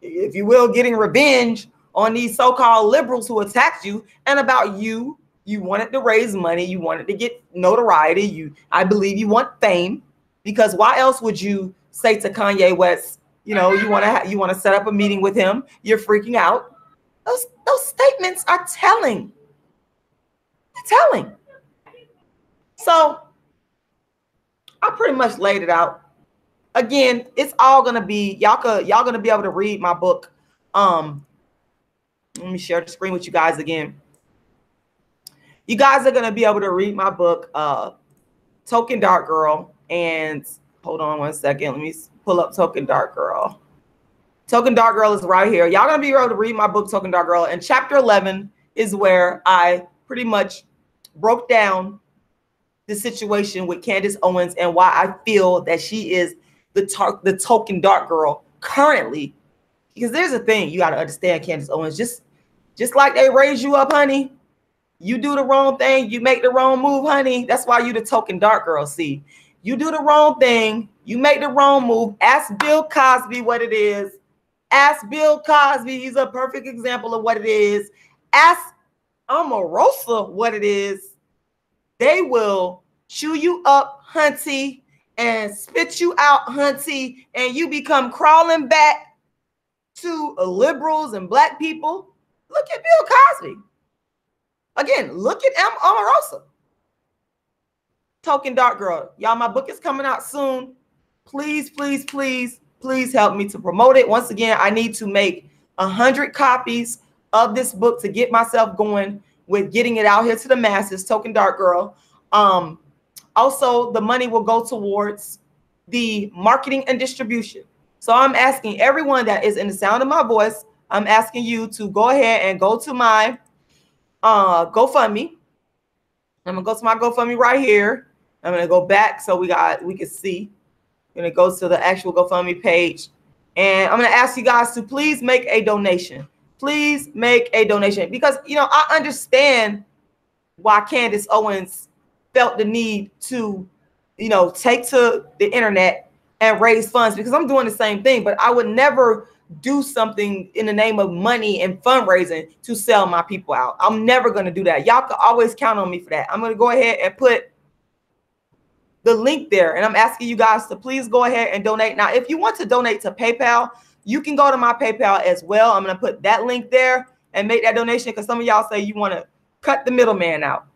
if you will, getting revenge on these so-called liberals who attacked you, and about you. You wanted to raise money. You wanted to get notoriety. I believe you want fame, because why else would you say to Kanye West, you know, you want to set up a meeting with him? You're freaking out. Those statements are telling. They're telling. So I pretty much laid it out. Again, it's all gonna be y'all gonna be able to read my book. Let me share the screen with you guys again. You guys are gonna be able to read my book, Token Dark Girl. And hold on one second. Let me pull up Token Dark Girl. Token Dark Girl is right here. Y'all gonna be able to read my book, Token Dark Girl. And chapter 11 is where I pretty much broke down the situation with Candace Owens and why I feel that she is the token dark girl currently. Because there's a thing you got to understand, Candace Owens, just like they raise you up, honey, you do the wrong thing, you make the wrong move, honey. That's why you the token dark girl. See, you do the wrong thing, you make the wrong move. Ask Bill Cosby what it is. Ask Bill Cosby. He's a perfect example of what it is. Ask Omarosa what it is. They will chew you up, hunty, and spit you out, hunty, and you become crawling back to liberals and Black people. Look at Bill Cosby. Again, look at Omarosa. Token Dark Girl. Y'all, my book is coming out soon. Please, please, please, please help me to promote it. Once again, I need to make 100 copies of this book to get myself going with getting it out here to the masses. Token Dark Girl. Also, the money will go towards the marketing and distribution. So I'm asking everyone that is in the sound of my voice, I'm asking you to go ahead and go to my GoFundMe. I'm gonna go to my GoFundMe right here. I'm gonna go back so we can see. I'm gonna go to the actual GoFundMe page, and I'm gonna ask you guys to please make a donation. Please make a donation, because you know I understand why Candace Owens felt the need to, you know, take to the internet and raise funds, because I'm doing the same thing, but I would never do something in the name of money and fundraising to sell my people out. I'm never going to do that. Y'all can always count on me for that. I'm going to go ahead and put the link there, and I'm asking you guys to please go ahead and donate. Now, if you want to donate to PayPal, you can go to my PayPal as well. I'm going to put that link there and make that donation, because some of y'all say you want to cut the middleman out.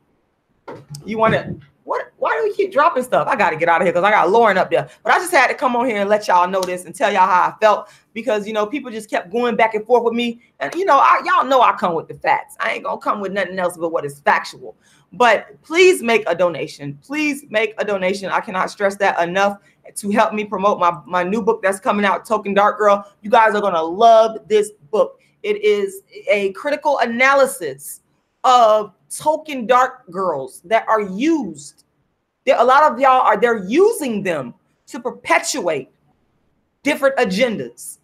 You want to, why do we keep dropping stuff? I got to get out of here because I got Lauren up there. But I just had to come on here and let y'all know this and tell y'all how I felt, because, you know, people just kept going back and forth with me. And, you know, y'all know I come with the facts. I ain't going to come with nothing else but what is factual. But please make a donation. Please make a donation. I cannot stress that enough to help me promote my new book that's coming out, Token Dark Girl. You guys are going to love this book. It is a critical analysis of token dark girls that are used. A lot of y'all they're using them to perpetuate different agendas.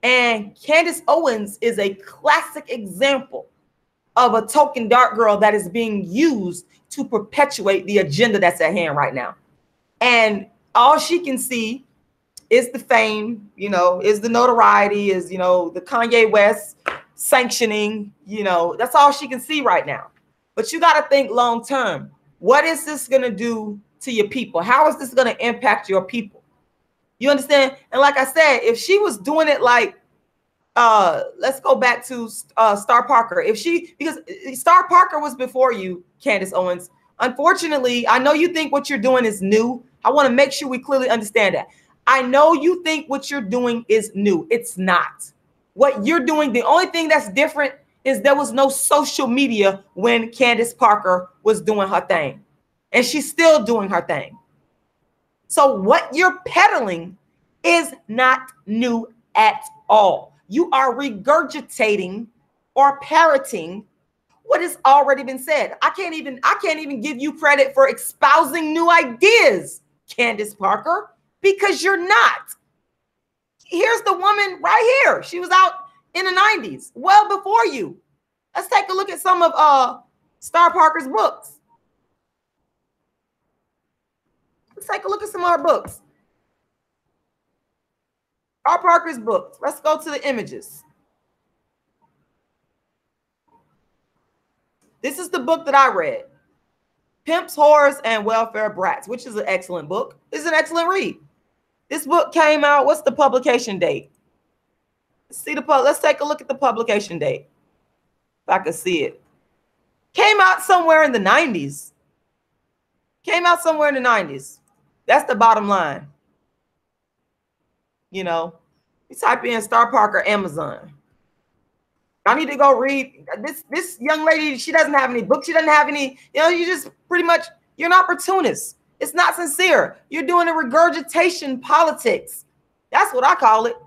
And Candace Owens is a classic example of a token dark girl that is being used to perpetuate the agenda that's at hand right now. And all she can see is the fame, you know, is the notoriety, is, you know, the Kanye West sanctioning, you know, that's all she can see right now. But you got to think long term. What is this going to do to your people? How is this going to impact your people? You understand? And like I said, if she was doing it like, let's go back to Star Parker. Because Star Parker was before you, Candace Owens. Unfortunately, I know you think what you're doing is new. I want to make sure we clearly understand that. I know you think what you're doing is new. It's not. What you're doing, the only thing that's different is there was no social media when Candace Parker was doing her thing. And she's still doing her thing. So what you're peddling is not new at all. You are regurgitating or parroting what has already been said. I can't even give you credit for espousing new ideas, Candace Parker, because you're not. Here's the woman right here. She was out in the 90s, well before you. Let's take a look at some of Star Parker's books. Let's take a look at some of her books. Star Parker's books. Let's go to the images. This is the book that I read, Pimps, Whores, and Welfare Brats, which is an excellent book. It's an excellent read. This book came out. What's the publication date? Let's take a look at the publication date. If I can see it. Came out somewhere in the 90s. Came out somewhere in the 90s. That's the bottom line. You know, you type in Star Parker Amazon. I need to go read this young lady. She doesn't have any books. She doesn't have any, you know, you just pretty much, you're an opportunist. It's not sincere. You're doing a regurgitation politics. That's what I call it.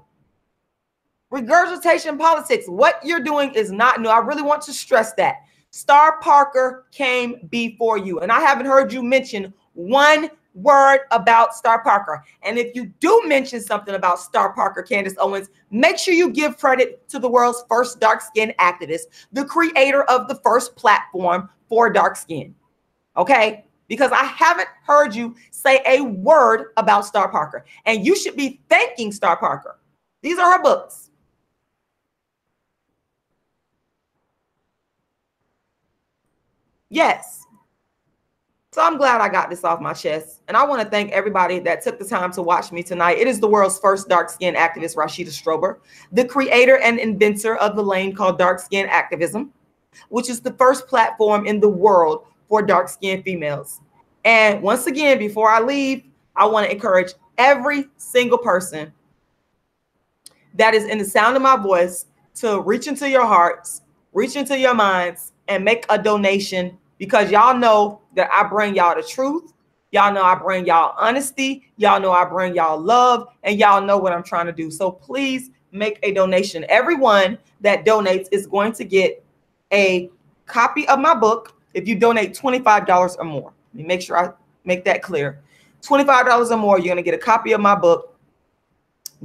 Regurgitation politics. What you're doing is not new. I really want to stress that. Star Parker came before you. And I haven't heard you mention one word about Star Parker. And if you do mention something about Star Parker, Candace Owens, make sure you give credit to the world's first dark-skinned activist, the creator of the first platform for dark skin. Okay? Because I haven't heard you say a word about Star Parker. And you should be thanking Star Parker. These are her books. Yes. So I'm glad I got this off my chest. And I want to thank everybody that took the time to watch me tonight. It is the world's first dark-skinned activist, Rashida Strober, the creator and inventor of the lane called dark-skinned activism, which is the first platform in the world for dark-skinned females. And once again, before I leave, I want to encourage every single person that is in the sound of my voice to reach into your hearts, reach into your minds, and make a donation, because y'all know that I bring y'all the truth. Y'all know I bring y'all honesty. Y'all know I bring y'all love, and y'all know what I'm trying to do. So please make a donation. Everyone that donates is going to get a copy of my book if you donate $25 or more. Let me make sure I make that clear. $25 or more, you're going to get a copy of my book,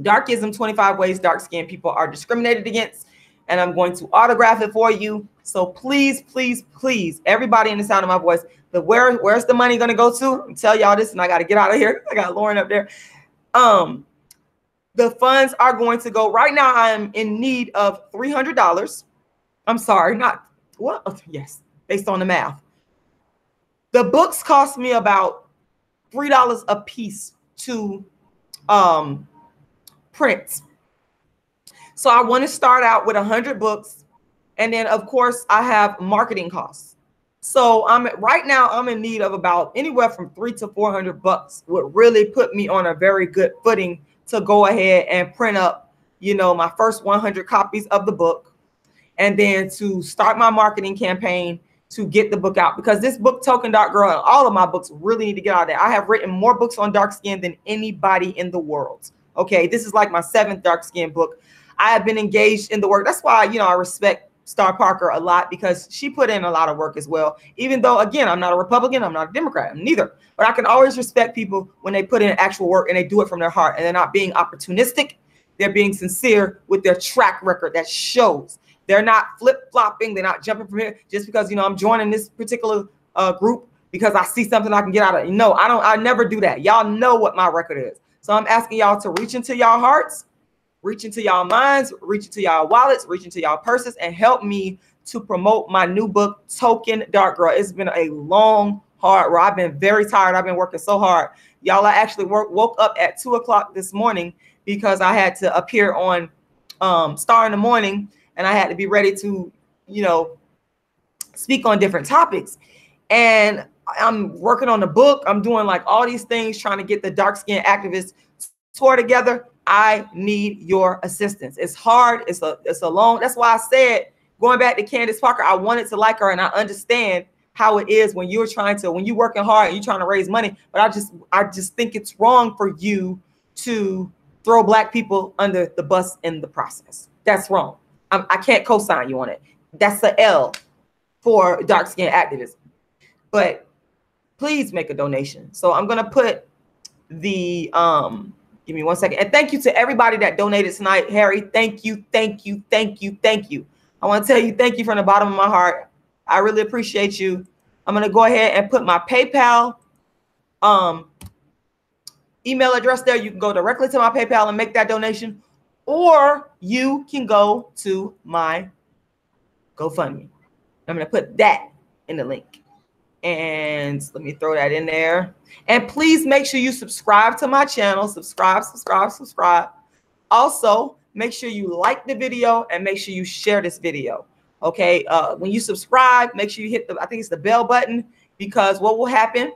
Darkism, 25 Ways Dark-Skinned People Are Discriminated Against. And I'm going to autograph it for you. So please, please, please, everybody in the sound of my voice, where's the money going to go to? I'll tell y'all this, and I got to get out of here. I got Lauren up there. The funds are going to go, right now I'm in need of $300. I'm sorry, not, what? Oh, yes, based on the math. The books cost me about $3 a piece to print. So I want to start out with 100 books. And then, of course, I have marketing costs. So right now I'm in need of about anywhere from $300 to $400 would really put me on a very good footing to go ahead and print up, you know, my first 100 copies of the book, and then to start my marketing campaign to get the book out, because this book, Token Dark Girl, and all of my books really need to get out there. I have written more books on dark skin than anybody in the world. Okay, this is like my 7th dark skin book. I have been engaged in the work. That's why, you know, I respect Star Parker a lot, because she put in a lot of work as well. Even though, again, I'm not a Republican, I'm not a Democrat, I'm neither. But I can always respect people when they put in actual work and they do it from their heart, and they're not being opportunistic. They're being sincere with their track record that shows. They're not flip-flopping. They're not jumping from here just because, you know, I'm joining this particular group because I see something I can get out of it. No, I never do that. Y'all know what my record is. So I'm asking y'all to reach into y'all hearts, reach into y'all minds, reach into y'all wallets, reach into y'all purses, and help me to promote my new book, Token Dark Girl. It's been a long, hard road. I've been very tired. I've been working so hard. Y'all, I actually woke up at 2 o'clock this morning because I had to appear on Star in the Morning, and I had to be ready to, you know, speak on different topics. And I'm working on the book. I'm doing like all these things, trying to get the dark skin activist tour together. I need your assistance. It's hard. It's a long. That's why I said going back to Candace Parker, I wanted to like her, and I understand how it is when you're when you're working hard and you're trying to raise money. But I just think it's wrong for you to throw Black people under the bus in the process. That's wrong. I can't co-sign you on it. That's the L for dark skin activism. But please make a donation. So I'm gonna put the give me 1 second. And thank you to everybody that donated tonight. Harry, thank you, thank you, thank you, thank you. I want to tell you thank you from the bottom of my heart. I really appreciate you. I'm gonna go ahead and put my PayPal email address there. You can go directly to my PayPal and make that donation, or you can go to my GoFundMe. I'm gonna put that in the link. And let me throw that in there. And please make sure you subscribe to my channel. Subscribe. Also, make sure you like the video and make sure you share this video. Okay. When you subscribe, make sure you hit I think it's the bell button, because what will happen?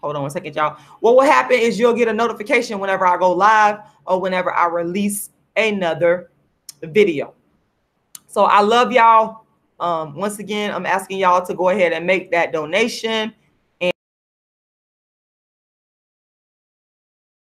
Hold on 1 second, y'all. What will happen is you'll get a notification whenever I go live or whenever I release another video. So I love y'all. Once again, I'm asking y'all to go ahead and make that donation.